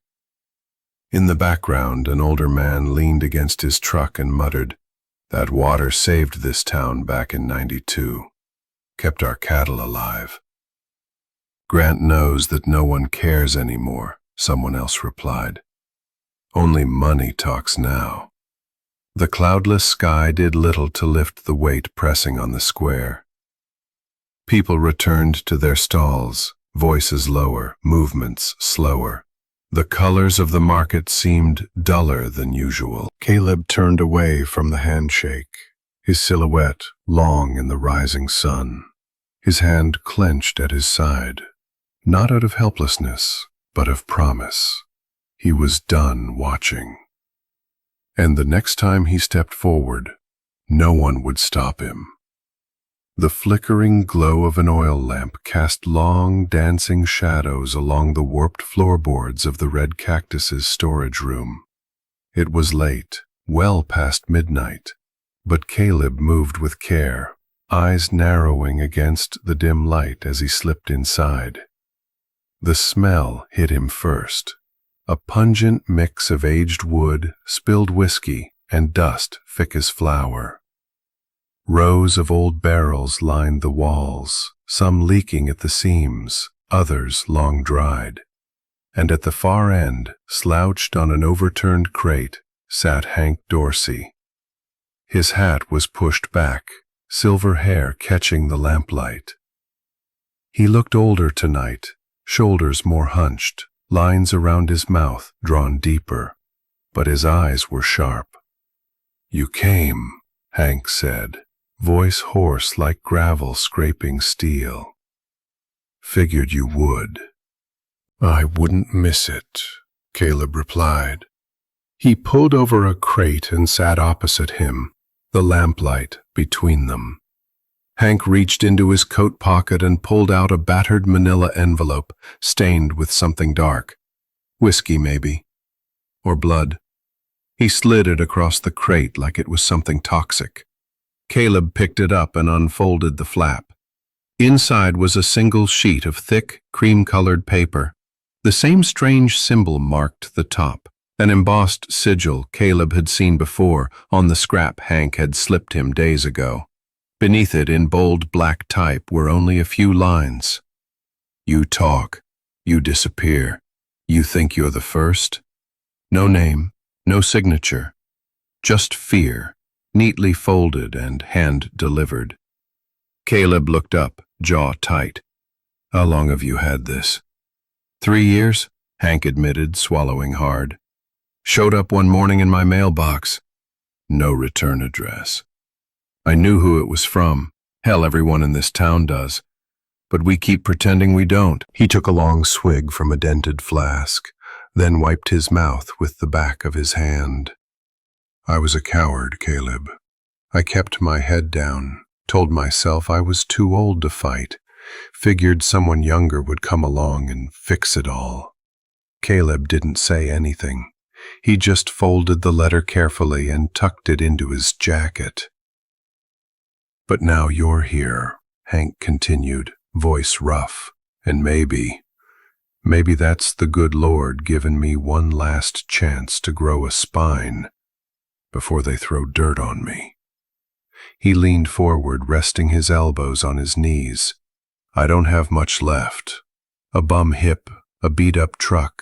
In the background, an older man leaned against his truck and muttered, "That water saved this town back in '92. Kept our cattle alive." "Grant knows that no one cares anymore," someone else replied. "Only money talks now." The cloudless sky did little to lift the weight pressing on the square. People returned to their stalls, voices lower, movements slower. The colors of the market seemed duller than usual. Caleb turned away from the handshake, his silhouette long in the rising sun, his hand clenched at his side, not out of helplessness, but of promise. He was done watching. And the next time he stepped forward, no one would stop him. The flickering glow of an oil lamp cast long, dancing shadows along the warped floorboards of the red cactus's storage room. It was late, well past midnight, but Caleb moved with care, eyes narrowing against the dim light as he slipped inside. The smell hit him first, a pungent mix of aged wood, spilled whiskey, and dust thick as flour. Rows of old barrels lined the walls, some leaking at the seams, others long dried. And at the far end, slouched on an overturned crate, sat Hank Dorsey. His hat was pushed back, silver hair catching the lamplight. He looked older tonight, shoulders more hunched, lines around his mouth drawn deeper, but his eyes were sharp. "You came," Hank said, voice hoarse like gravel scraping steel. "Figured you would." "I wouldn't miss it," Caleb replied. He pulled over a crate and sat opposite him, the lamplight between them. Hank reached into his coat pocket and pulled out a battered manila envelope stained with something dark. Whiskey, maybe. Or blood. He slid it across the crate like it was something toxic. Caleb picked it up and unfolded the flap. Inside was a single sheet of thick, cream-colored paper. The same strange symbol marked the top, an embossed sigil Caleb had seen before on the scrap Hank had slipped him days ago. Beneath it, in bold black type, were only a few lines. "You talk. You disappear. You think you're the first?" No name, no signature. Just fear, neatly folded and hand-delivered. Caleb looked up, jaw tight. "How long have you had this?" 3 years, Hank admitted, swallowing hard. "Showed up one morning in my mailbox. No return address. I knew who it was from. Hell, everyone in this town does. But we keep pretending we don't." He took a long swig from a dented flask, then wiped his mouth with the back of his hand. "I was a coward, Caleb. I kept my head down, told myself I was too old to fight, figured someone younger would come along and fix it all." Caleb didn't say anything. He just folded the letter carefully and tucked it into his jacket. "But now you're here," Hank continued, voice rough, "and maybe that's the good Lord giving me one last chance to grow a spine before they throw dirt on me." He leaned forward, resting his elbows on his knees. "I don't have much left. A bum hip, a beat-up truck.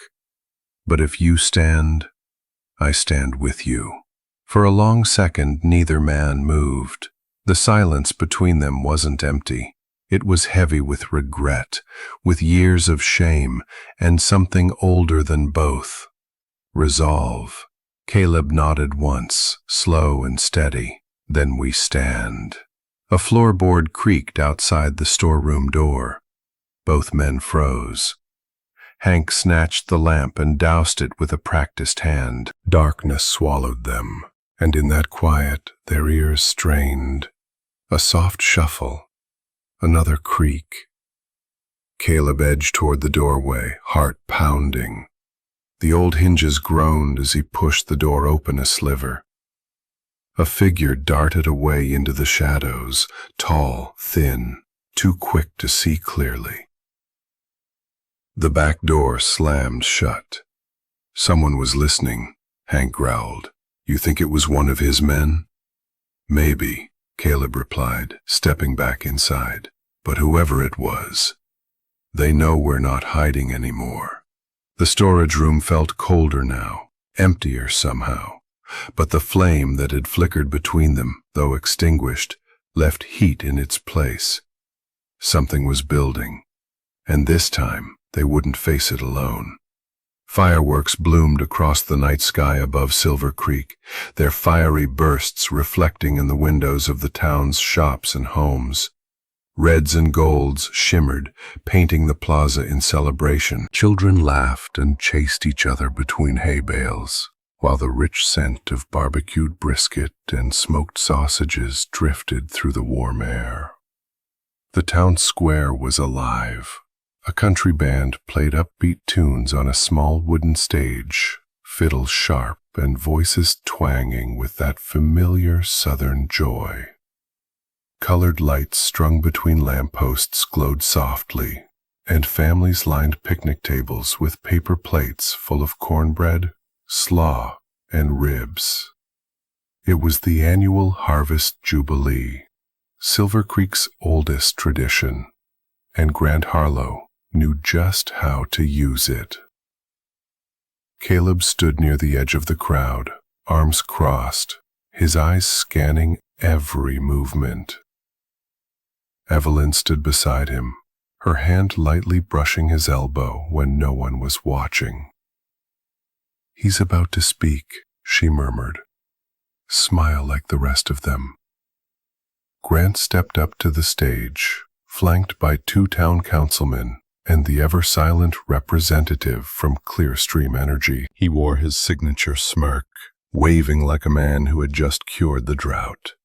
But if you stand, I stand with you. For a long second, neither man moved. The silence between them wasn't empty. It was heavy with regret, with years of shame, and something older than both. Resolve. Caleb nodded once, slow and steady. Then we stand. A floorboard creaked outside the storeroom door. Both men froze. Hank snatched the lamp and doused it with a practiced hand. Darkness swallowed them, and in that quiet, their ears strained. A soft shuffle, another creak. Caleb edged toward the doorway, heart pounding. The old hinges groaned as he pushed the door open a sliver. A figure darted away into the shadows, tall, thin, too quick to see clearly. The back door slammed shut. Someone was listening, Hank growled. You think it was one of his men? Maybe, Caleb replied, stepping back inside. But whoever it was, they know we're not hiding anymore. The storage room felt colder now, emptier somehow. But the flame that had flickered between them, though extinguished, left heat in its place. Something was building, and this time they wouldn't face it alone. Fireworks bloomed across the night sky above Silver Creek, their fiery bursts reflecting in the windows of the town's shops and homes. Reds and golds shimmered, painting the plaza in celebration. Children laughed and chased each other between hay bales, while the rich scent of barbecued brisket and smoked sausages drifted through the warm air. The town square was alive. A country band played upbeat tunes on a small wooden stage, fiddles sharp and voices twanging with that familiar southern joy. Colored lights strung between lampposts glowed softly, and families lined picnic tables with paper plates full of cornbread, slaw, and ribs. It was the annual Harvest Jubilee, Silver Creek's oldest tradition, and Grant Harlow knew just how to use it. Caleb stood near the edge of the crowd, arms crossed, his eyes scanning every movement. Evelyn stood beside him, her hand lightly brushing his elbow when no one was watching. He's about to speak, she murmured. Smile like the rest of them. Grant stepped up to the stage, flanked by 2 town councilmen and the ever-silent representative from Clearstream Energy. He wore his signature smirk, waving like a man who had just cured the drought.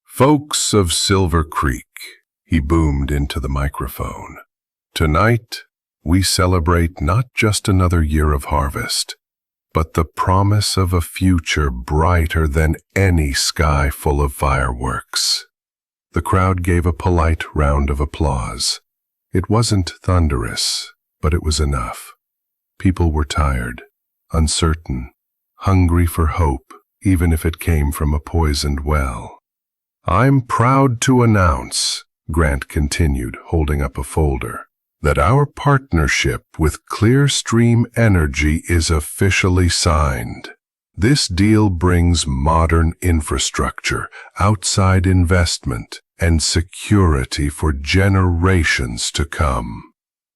Folks of Silver Creek, he boomed into the microphone. Tonight, we celebrate not just another year of harvest, but the promise of a future brighter than any sky full of fireworks. The crowd gave a polite round of applause. It wasn't thunderous, but it was enough. People were tired, uncertain, hungry for hope, even if it came from a poisoned well. I'm proud to announce, Grant continued, holding up a folder, that our partnership with Clearstream Energy is officially signed. This deal brings modern infrastructure, outside investment, and security for generations to come.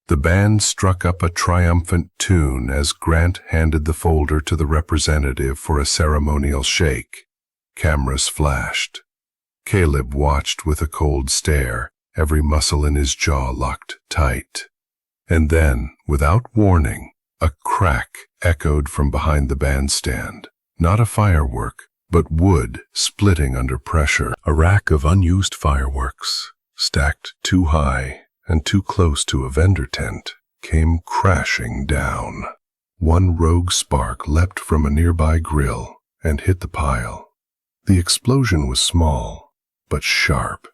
The band struck up a triumphant tune as Grant handed the folder to the representative for a ceremonial shake. Cameras flashed. Caleb watched with a cold stare, every muscle in his jaw locked tight. And then, without warning, a crack echoed from behind the bandstand. Not a firework, but wood splitting under pressure. A rack of unused fireworks, stacked too high and too close to a vendor tent, came crashing down. One rogue spark leapt from a nearby grill and hit the pile. The explosion was small, but sharp.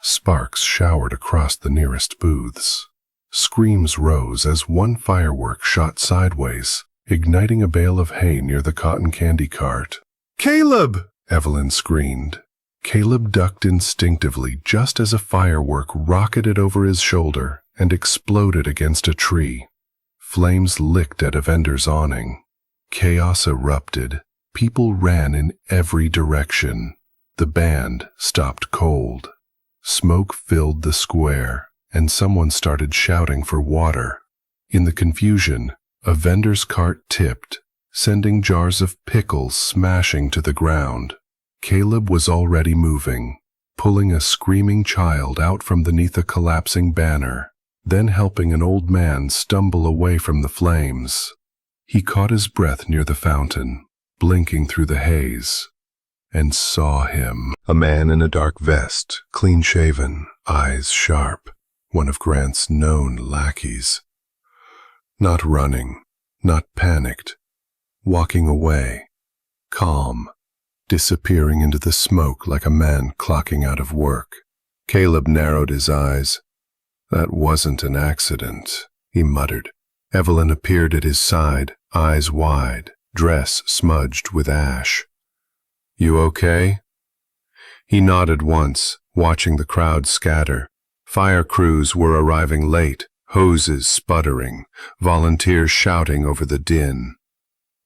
Sparks showered across the nearest booths. Screams rose as one firework shot sideways, igniting a bale of hay near the cotton candy cart. "Caleb!" Evelyn screamed. Caleb ducked instinctively just as a firework rocketed over his shoulder and exploded against a tree. Flames licked at a vendor's awning. Chaos erupted. People ran in every direction. The band stopped cold. Smoke filled the square, and someone started shouting for water. In the confusion, a vendor's cart tipped, sending jars of pickles smashing to the ground. Caleb was already moving, pulling a screaming child out from beneath a collapsing banner, then helping an old man stumble away from the flames. He caught his breath near the fountain, blinking through the haze, and saw him. A man in a dark vest, clean-shaven, eyes sharp, one of Grant's known lackeys. Not running, not panicked, walking away, calm, disappearing into the smoke like a man clocking out of work. Caleb narrowed his eyes. "That wasn't an accident," he muttered. Evelyn appeared at his side, eyes wide, dress smudged with ash. "You okay?" He nodded once, watching the crowd scatter. Fire crews were arriving late, hoses sputtering, volunteers shouting over the din.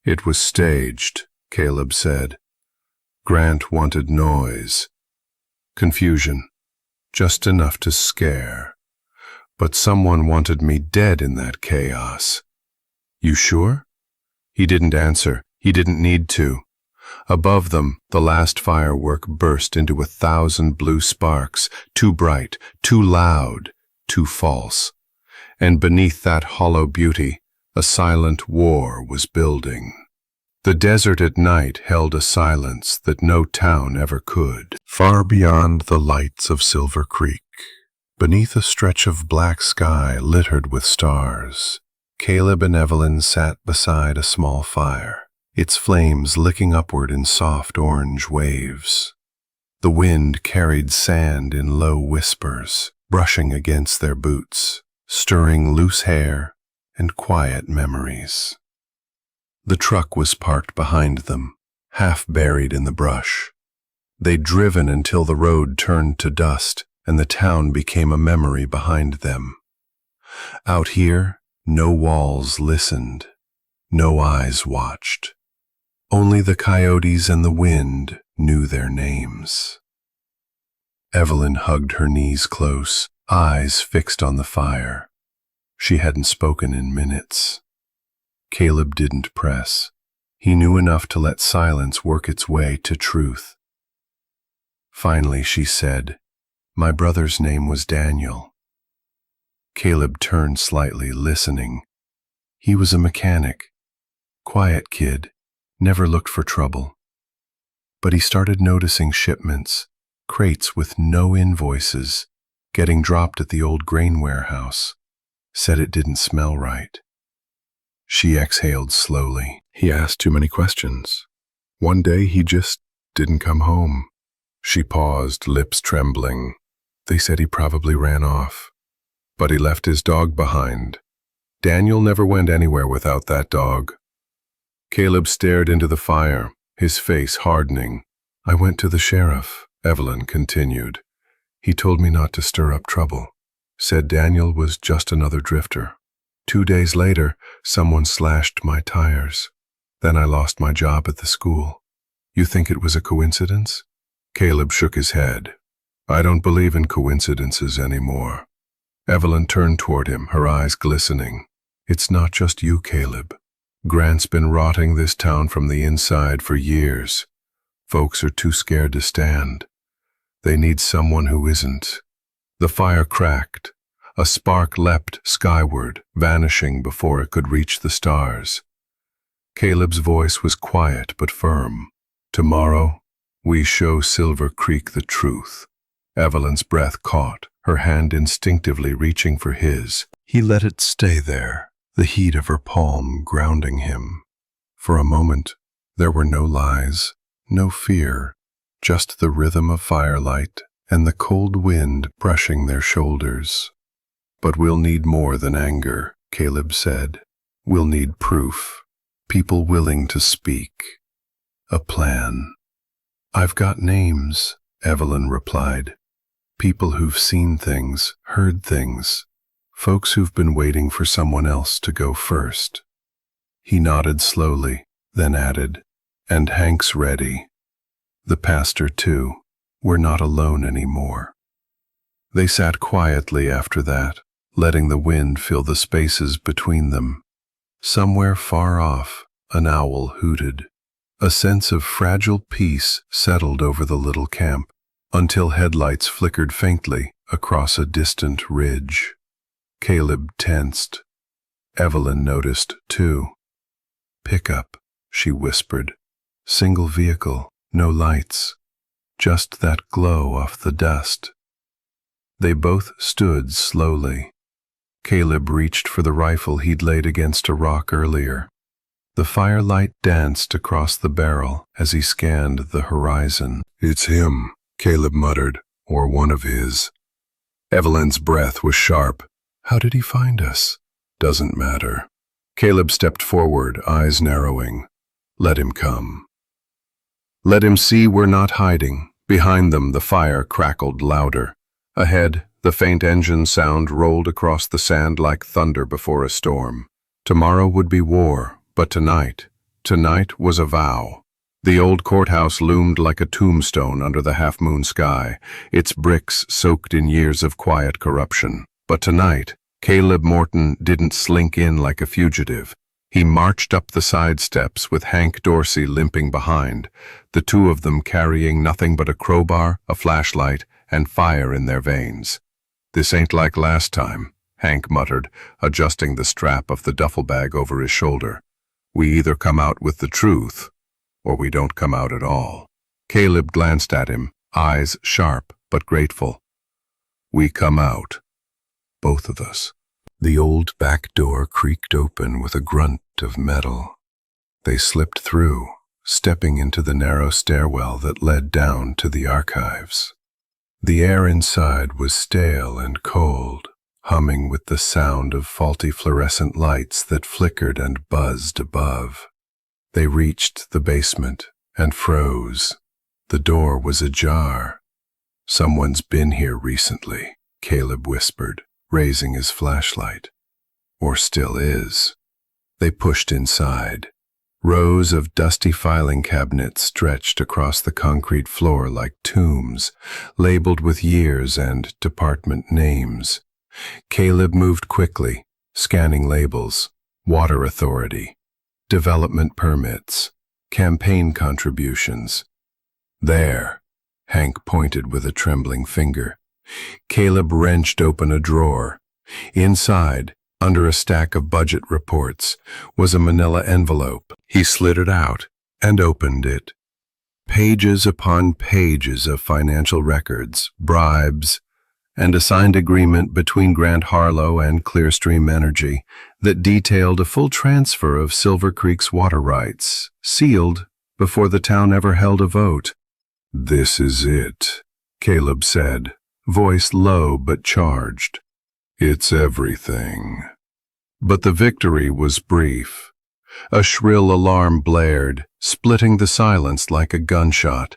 "It was staged," Caleb said. Grant wanted noise. Confusion, just enough to scare. But someone wanted me dead in that chaos. "You sure?" He didn't answer. He didn't need to. Above them, the last firework burst into 1,000 blue sparks, too bright, too loud, too false. And beneath that hollow beauty, a silent war was building. The desert at night held a silence that no town ever could. Far beyond the lights of Silver Creek, beneath a stretch of black sky littered with stars, Caleb and Evelyn sat beside a small fire, its flames licking upward in soft orange waves. The wind carried sand in low whispers, brushing against their boots, stirring loose hair and quiet memories. The truck was parked behind them, half buried in the brush. They'd driven until the road turned to dust, and the town became a memory behind them. Out here, no walls listened, no eyes watched. Only the coyotes and the wind knew their names. Evelyn hugged her knees close, eyes fixed on the fire. She hadn't spoken in minutes. Caleb didn't press. He knew enough to let silence work its way to truth. Finally, she said, "My brother's name was Daniel." Caleb turned slightly, listening. He was a mechanic, quiet kid, never looked for trouble. But he started noticing shipments, crates with no invoices, getting dropped at the old grain warehouse. Said it didn't smell right. She exhaled slowly. He asked too many questions. One day he just didn't come home. She paused, lips trembling. They said he probably ran off. But he left his dog behind. Daniel never went anywhere without that dog. Caleb stared into the fire, his face hardening. "I went to the sheriff," Evelyn continued. "He told me not to stir up trouble. Said Daniel was just another drifter. 2 days later, someone slashed my tires. Then I lost my job at the school. You think it was a coincidence?" Caleb shook his head. "I don't believe in coincidences anymore." Evelyn turned toward him, her eyes glistening. "It's not just you, Caleb. Grant's been rotting this town from the inside for years. Folks are too scared to stand. They need someone who isn't." The fire cracked. A spark leapt skyward, vanishing before it could reach the stars. Caleb's voice was quiet but firm. "Tomorrow, we show Silver Creek the truth." Evelyn's breath caught, her hand instinctively reaching for his. He let it stay there, the heat of her palm grounding him. For a moment, there were no lies, no fear, just the rhythm of firelight and the cold wind brushing their shoulders. "But we'll need more than anger," Caleb said. "We'll need proof, people willing to speak, a plan." "I've got names," Evelyn replied. "People who've seen things, heard things, Folks who've been waiting for someone else to go first. He nodded slowly, then added, "And Hank's ready. The pastor, too. We're not alone anymore." They sat quietly after that, letting the wind fill the spaces between them. Somewhere far off, an owl hooted. A sense of fragile peace settled over the little camp, until headlights flickered faintly across a distant ridge. Caleb tensed. Evelyn noticed, too. "Pickup," she whispered. "Single vehicle, no lights. Just that glow off the dust." They both stood slowly. Caleb reached for the rifle he'd laid against a rock earlier. The firelight danced across the barrel as he scanned the horizon. "It's him," Caleb muttered, "or one of his." Evelyn's breath was sharp. "How did he find us?" "Doesn't matter." Caleb stepped forward, eyes narrowing. "Let him come. Let him see we're not hiding." Behind them, the fire crackled louder. Ahead, the faint engine sound rolled across the sand like thunder before a storm. Tomorrow would be war, but tonight was a vow. The old courthouse loomed like a tombstone under the half-moon sky, its bricks soaked in years of quiet corruption. But tonight, Caleb Morton didn't slink in like a fugitive. He marched up the side steps with Hank Dorsey limping behind, the two of them carrying nothing but a crowbar, a flashlight, and fire in their veins. "This ain't like last time," Hank muttered, adjusting the strap of the duffel bag over his shoulder. "We either come out with the truth, or we don't come out at all." Caleb glanced at him, eyes sharp but grateful. "We come out. Both of us." The old back door creaked open with a grunt of metal. They slipped through, stepping into the narrow stairwell that led down to the archives. The air inside was stale and cold, humming with the sound of faulty fluorescent lights that flickered and buzzed above. They reached the basement and froze. The door was ajar. "Someone's been here recently," Caleb whispered, raising his flashlight. "Or still is." They pushed inside. Rows of dusty filing cabinets stretched across the concrete floor like tombs, labeled with years and department names. Caleb moved quickly, scanning labels: Water Authority, Development Permits, Campaign Contributions. "There," Hank pointed with a trembling finger. Caleb wrenched open a drawer. Inside, under a stack of budget reports, was a manila envelope. He slid it out and opened it. Pages upon pages of financial records, bribes, and a signed agreement between Grant Harlow and Clearstream Energy that detailed a full transfer of Silver Creek's water rights, sealed before the town ever held a vote. "This is it," Caleb said, voice low but charged. "It's everything." But the victory was brief. A shrill alarm blared, splitting the silence like a gunshot.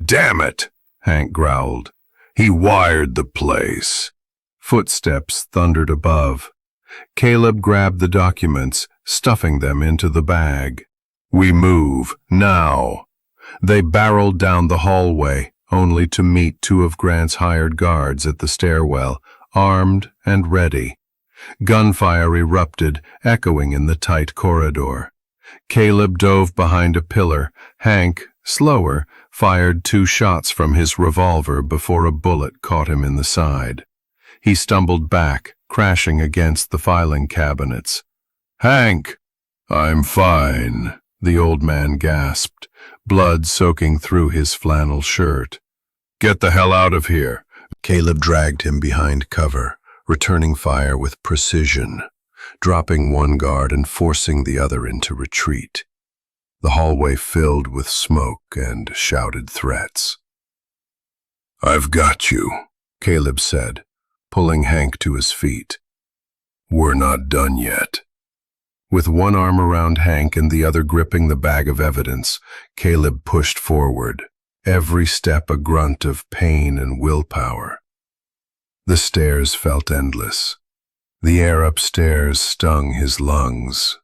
"Damn it!" Hank growled. "He wired the place." Footsteps thundered above. Caleb grabbed the documents, stuffing them into the bag. "We move, now." They barreled down the hallway, only to meet two of Grant's hired guards at the stairwell, armed and ready. Gunfire erupted, echoing in the tight corridor. Caleb dove behind a pillar. Hank, slower, fired 2 shots from his revolver before a bullet caught him in the side. He stumbled back, crashing against the filing cabinets. "Hank!" "I'm fine," the old man gasped, blood soaking through his flannel shirt. "Get the hell out of here." Caleb dragged him behind cover, returning fire with precision, dropping one guard and forcing the other into retreat. The hallway filled with smoke and shouted threats. "I've got you," Caleb said, pulling Hank to his feet. "We're not done yet." With one arm around Hank and the other gripping the bag of evidence, Caleb pushed forward, every step a grunt of pain and willpower. The stairs felt endless. The air upstairs stung his lungs.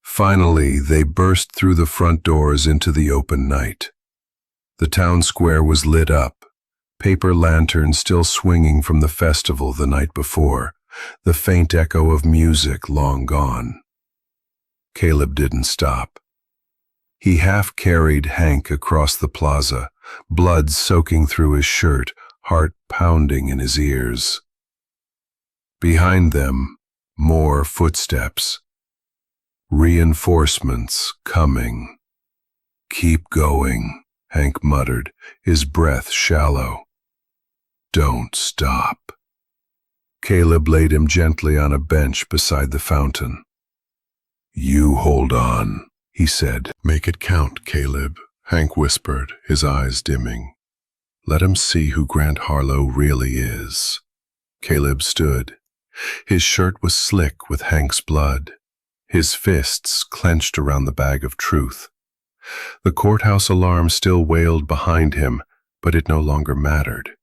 Finally, they burst through the front doors into the open night. The town square was lit up, paper lanterns still swinging from the festival the night before, the faint echo of music long gone. Caleb didn't stop. He half-carried Hank across the plaza, blood soaking through his shirt, heart pounding in his ears. Behind them, more footsteps. Reinforcements coming. "Keep going," Hank muttered, his breath shallow. "Don't stop." Caleb laid him gently on a bench beside the fountain. "You hold on," he said. "Make it count, Caleb," Hank whispered, his eyes dimming. "Let him see who Grant Harlow really is." Caleb stood. His shirt was slick with Hank's blood, his fists clenched around the bag of truth. The courthouse alarm still wailed behind him, but it no longer mattered.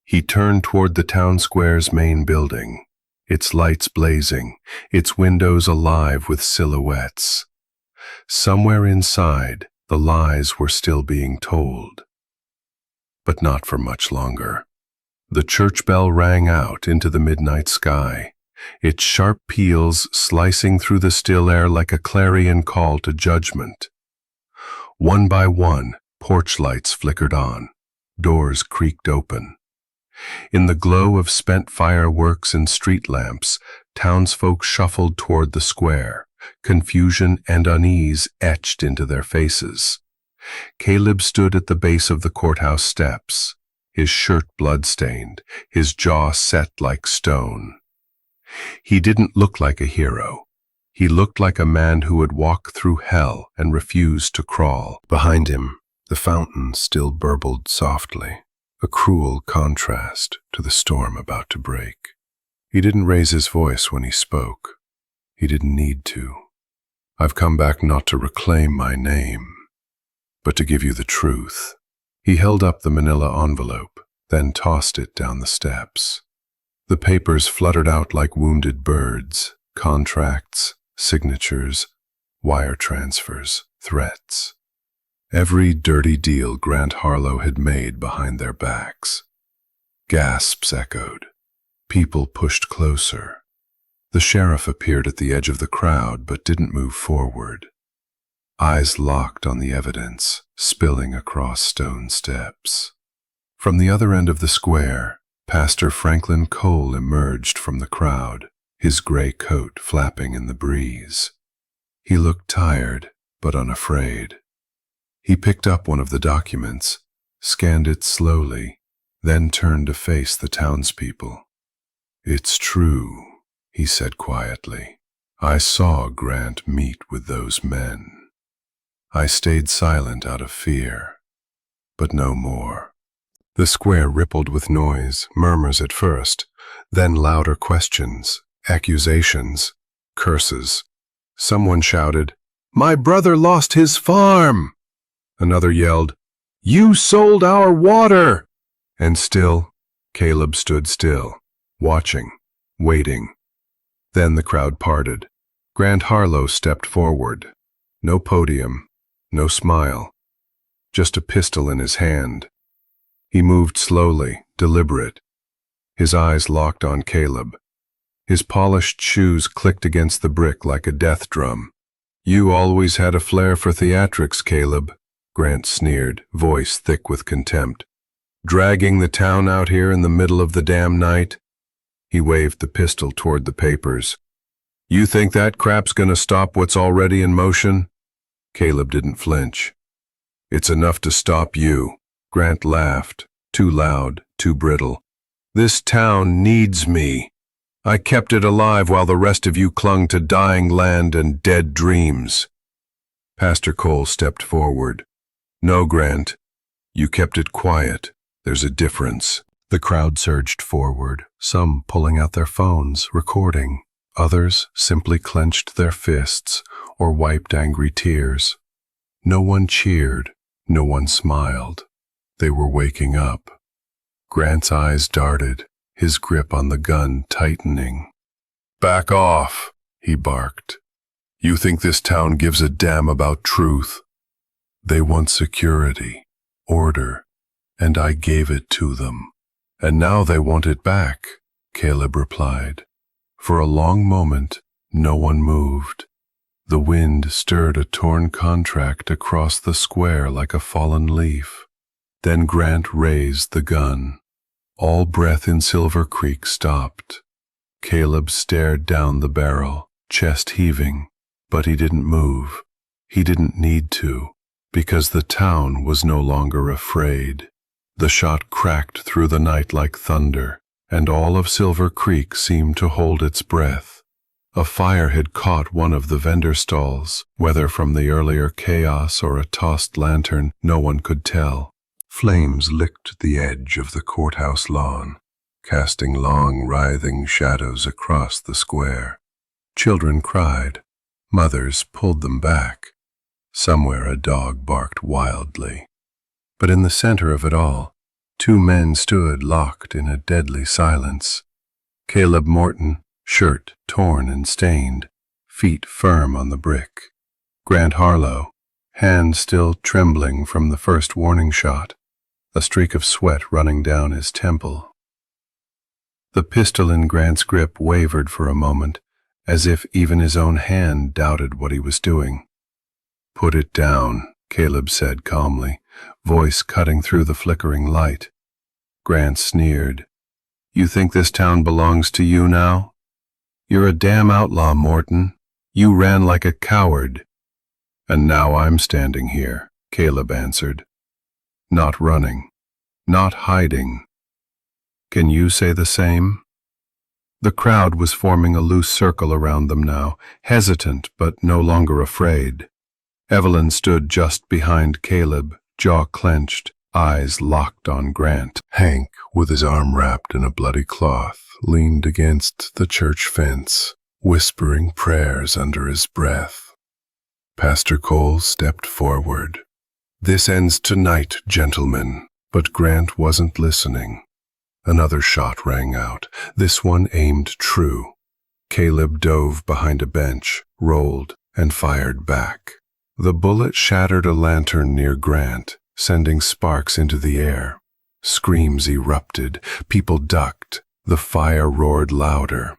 He turned toward the town square's main building, its lights blazing, its windows alive with silhouettes. Somewhere inside, the lies were still being told. But not for much longer. The church bell rang out into the midnight sky, its sharp peals slicing through the still air like a clarion call to judgment. One by one, porch lights flickered on, doors creaked open. In the glow of spent fireworks and street lamps, townsfolk shuffled toward the square, confusion and unease etched into their faces. Caleb stood at the base of the courthouse steps, his shirt blood-stained, his jaw set like stone. He didn't look like a hero. He looked like a man who had walked through hell and refused to crawl. Behind him, the fountain still burbled softly, a cruel contrast to the storm about to break. He didn't raise his voice when he spoke. He didn't need to. "I've come back not to reclaim my name, but to give you the truth." He held up the manila envelope, then tossed it down the steps. The papers fluttered out like wounded birds, contracts, signatures, wire transfers, threats. Every dirty deal Grant Harlow had made behind their backs. Gasps echoed. People pushed closer. The sheriff appeared at the edge of the crowd but didn't move forward. Eyes locked on the evidence, spilling across stone steps. From the other end of the square, Pastor Franklin Cole emerged from the crowd, his gray coat flapping in the breeze. He looked tired, but unafraid. He picked up one of the documents, scanned it slowly, then turned to face the townspeople. "It's true," he said quietly. "I saw Grant meet with those men. I stayed silent out of fear, but no more." The square rippled with noise, murmurs at first, then louder questions, accusations, curses. Someone shouted, "My brother lost his farm!" Another yelled, "You sold our water!" And still, Caleb stood still, watching, waiting. Then the crowd parted. Grant Harlow stepped forward. No podium, no smile, just a pistol in his hand. He moved slowly, deliberate, his eyes locked on Caleb. His polished shoes clicked against the brick like a death drum. "You always had a flair for theatrics, Caleb," Grant sneered, voice thick with contempt. "Dragging the town out here in the middle of the damn night?" He waved the pistol toward the papers. "You think that crap's gonna stop what's already in motion?" Caleb didn't flinch. "It's enough to stop you." Grant laughed, too loud, too brittle. "This town needs me. I kept it alive while the rest of you clung to dying land and dead dreams." Pastor Cole stepped forward. "No, Grant. You kept it quiet. There's a difference." The crowd surged forward, some pulling out their phones, recording. Others simply clenched their fists or wiped angry tears. No one cheered, no one smiled. They were waking up. Grant's eyes darted, his grip on the gun tightening. "Back off," he barked. "You think this town gives a damn about truth? They want security, order, and I gave it to them. And now they want it back," Caleb replied. For a long moment, no one moved. The wind stirred a torn contract across the square like a fallen leaf. Then Grant raised the gun. All breath in Silver Creek stopped. Caleb stared down the barrel, chest heaving, but he didn't move. He didn't need to, because the town was no longer afraid. The shot cracked through the night like thunder, and all of Silver Creek seemed to hold its breath. A fire had caught one of the vendor stalls, whether from the earlier chaos or a tossed lantern, no one could tell. Flames licked the edge of the courthouse lawn, casting long, writhing shadows across the square. Children cried. Mothers pulled them back. Somewhere a dog barked wildly. But in the center of it all, two men stood locked in a deadly silence. Caleb Morton, shirt torn and stained, feet firm on the brick. Grant Harlow, hand still trembling from the first warning shot, a streak of sweat running down his temple. The pistol in Grant's grip wavered for a moment, as if even his own hand doubted what he was doing. "Put it down," Caleb said calmly, voice cutting through the flickering light. Grant sneered. "You think this town belongs to you now? You're a damn outlaw, Morton. You ran like a coward." "And now I'm standing here," Caleb answered. "Not running, not hiding. Can you say the same?" The crowd was forming a loose circle around them now, hesitant but no longer afraid. Evelyn stood just behind Caleb, jaw clenched, eyes locked on Grant. Hank, with his arm wrapped in a bloody cloth, leaned against the church fence, whispering prayers under his breath. Pastor Cole stepped forward. "This ends tonight, gentlemen." But Grant wasn't listening. Another shot rang out, this one aimed true. Caleb dove behind a bench, rolled, and fired back. The bullet shattered a lantern near Grant, sending sparks into the air. Screams erupted, people ducked, the fire roared louder.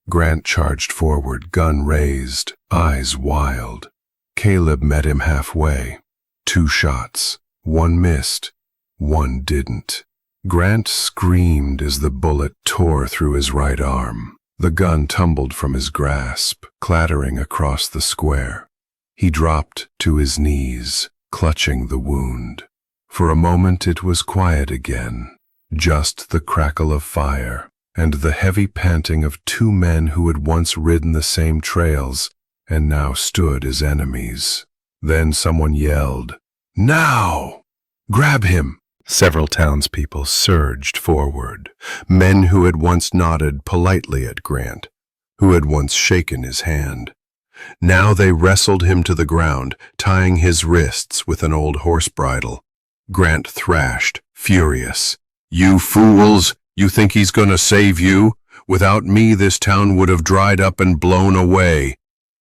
Grant charged forward, gun raised, eyes wild. Caleb met him halfway. 2 shots, one missed, one didn't. Grant screamed as the bullet tore through his right arm. The gun tumbled from his grasp, clattering across the square. He dropped to his knees, clutching the wound. For a moment it was quiet again, just the crackle of fire and the heavy panting of 2 men who had once ridden the same trails and now stood as enemies. Then someone yelled, "Now! Grab him!" Several townspeople surged forward, men who had once nodded politely at Grant, who had once shaken his hand. Now they wrestled him to the ground, tying his wrists with an old horse bridle. Grant thrashed, furious. "You fools! You think he's going to save you? Without me, this town would have dried up and blown away.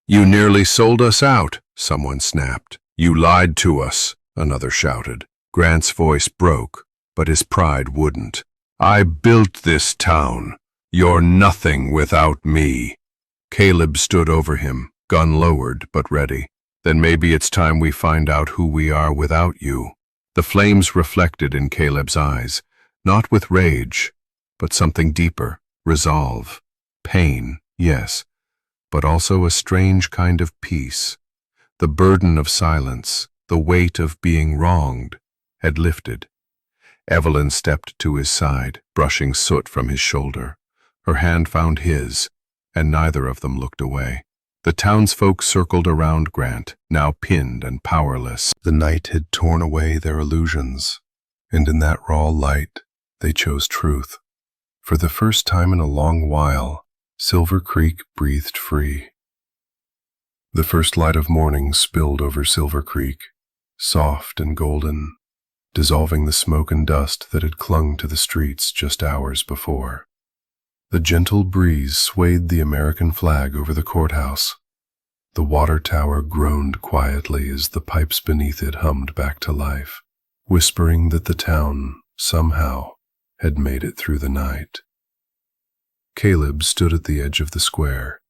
You nearly sold us out," someone snapped. "You lied to us," another shouted. Grant's voice broke, but his pride wouldn't. "I built this town. You're nothing without me." Caleb stood over him, gun lowered but ready. "Then maybe it's time we find out who we are without you." The flames reflected in Caleb's eyes, not with rage, but something deeper, resolve, pain, yes, but also a strange kind of peace. The burden of silence, the weight of being wronged, had lifted. Evelyn stepped to his side, brushing soot from his shoulder. Her hand found his, and neither of them looked away. The townsfolk circled around Grant, now pinned and powerless. The night had torn away their illusions, and in that raw light they chose truth. For the first time in a long while, Silver Creek breathed free. The first light of morning spilled over Silver Creek, soft and golden, dissolving the smoke and dust that had clung to the streets just hours before. The gentle breeze swayed the American flag over the courthouse. The water tower groaned quietly as the pipes beneath it hummed back to life, whispering that the town, somehow, had made it through the night. Caleb stood at the edge of the square,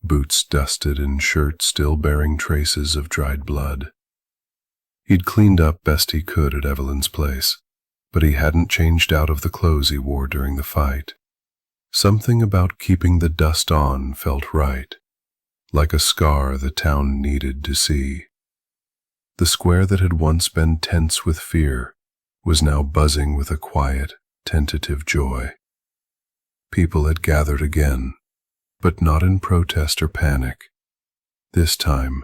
boots dusted and shirt still bearing traces of dried blood. He'd cleaned up best he could at Evelyn's place, but he hadn't changed out of the clothes he wore during the fight. Something about keeping the dust on felt right, like a scar the town needed to see. The square that had once been tense with fear was now buzzing with a quiet, tentative joy. People had gathered again, but not in protest or panic. This time,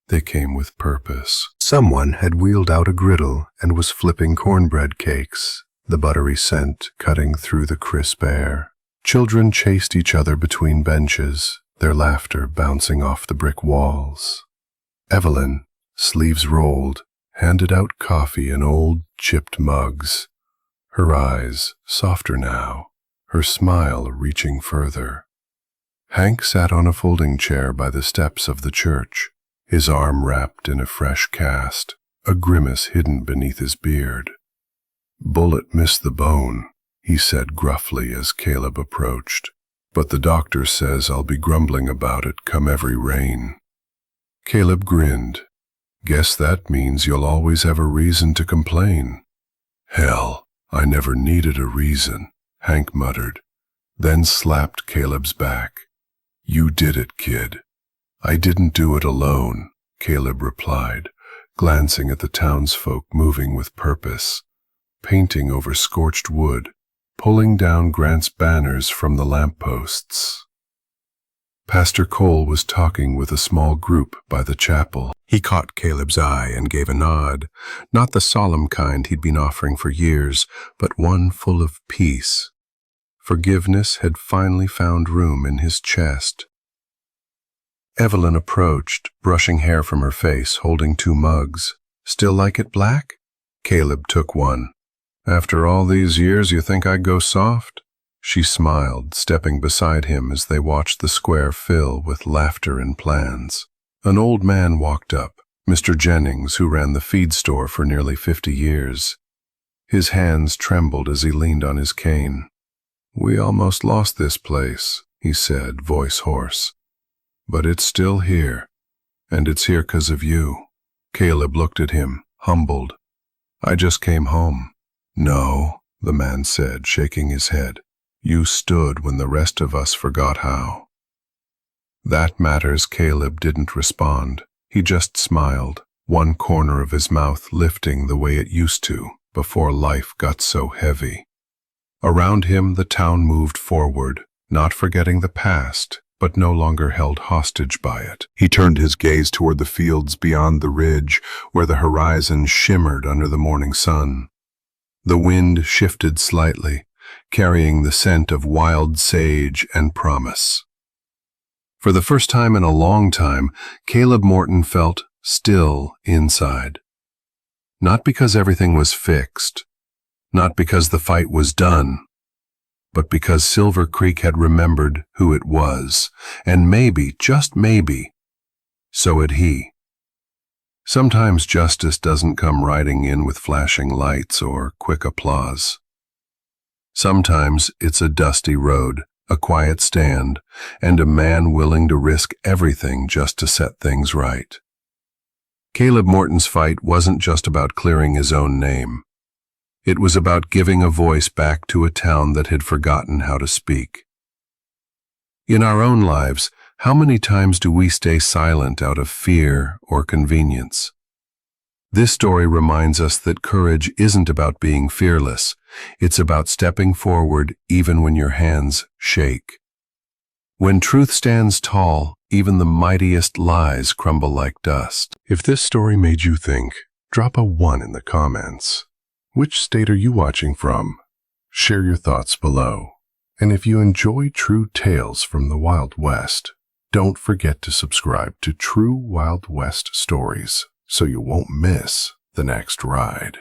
they came with purpose. Someone had wheeled out a griddle and was flipping cornbread cakes, the buttery scent cutting through the crisp air. Children chased each other between benches, their laughter bouncing off the brick walls. Evelyn, sleeves rolled, handed out coffee in old, chipped mugs, her eyes softer now, her smile reaching further. Hank sat on a folding chair by the steps of the church, his arm wrapped in a fresh cast, a grimace hidden beneath his beard. "Bullet missed the bone," he said gruffly as Caleb approached. "But the doctor says I'll be grumbling about it come every rain." Caleb grinned. "Guess that means you'll always have a reason to complain." "Hell, I never needed a reason," Hank muttered, then slapped Caleb's back. "You did it, kid." "I didn't do it alone," Caleb replied, glancing at the townsfolk moving with purpose, painting over scorched wood, pulling down Grant's banners from the lampposts. Pastor Cole was talking with a small group by the chapel. He caught Caleb's eye and gave a nod, not the solemn kind he'd been offering for years, but one full of peace. Forgiveness had finally found room in his chest. Evelyn approached, brushing hair from her face, holding 2 mugs. "Still like it black?" Caleb took one. "After all these years, you think I'd go soft?" She smiled, stepping beside him as they watched the square fill with laughter and plans. An old man walked up, Mr. Jennings, who ran the feed store for nearly 50 years. His hands trembled as he leaned on his cane. "We almost lost this place," he said, voice hoarse. "But it's still here, and it's here 'cause of you." Caleb looked at him, humbled. "I just came home." "No," the man said, shaking his head. "You stood when the rest of us forgot how." "That matters." Caleb didn't respond. He just smiled, one corner of his mouth lifting the way it used to before life got so heavy. Around him, the town moved forward, not forgetting the past, but no longer held hostage by it. He turned his gaze toward the fields beyond the ridge, where the horizon shimmered under the morning sun. The wind shifted slightly, carrying the scent of wild sage and promise. For the first time in a long time, Caleb Morton felt still inside. Not because everything was fixed, not because the fight was done, but because Silver Creek had remembered who it was, and maybe, just maybe, so had he. Sometimes justice doesn't come riding in with flashing lights or quick applause. Sometimes it's a dusty road, a quiet stand, and a man willing to risk everything just to set things right. Caleb Morton's fight wasn't just about clearing his own name. It was about giving a voice back to a town that had forgotten how to speak. In our own lives, how many times do we stay silent out of fear or convenience? This story reminds us that courage isn't about being fearless. It's about stepping forward even when your hands shake. When truth stands tall, even the mightiest lies crumble like dust. If this story made you think, drop a 1 in the comments. Which state are you watching from? Share your thoughts below. And if you enjoy true tales from the Wild West, don't forget to subscribe to True Wild West Stories so you won't miss the next ride.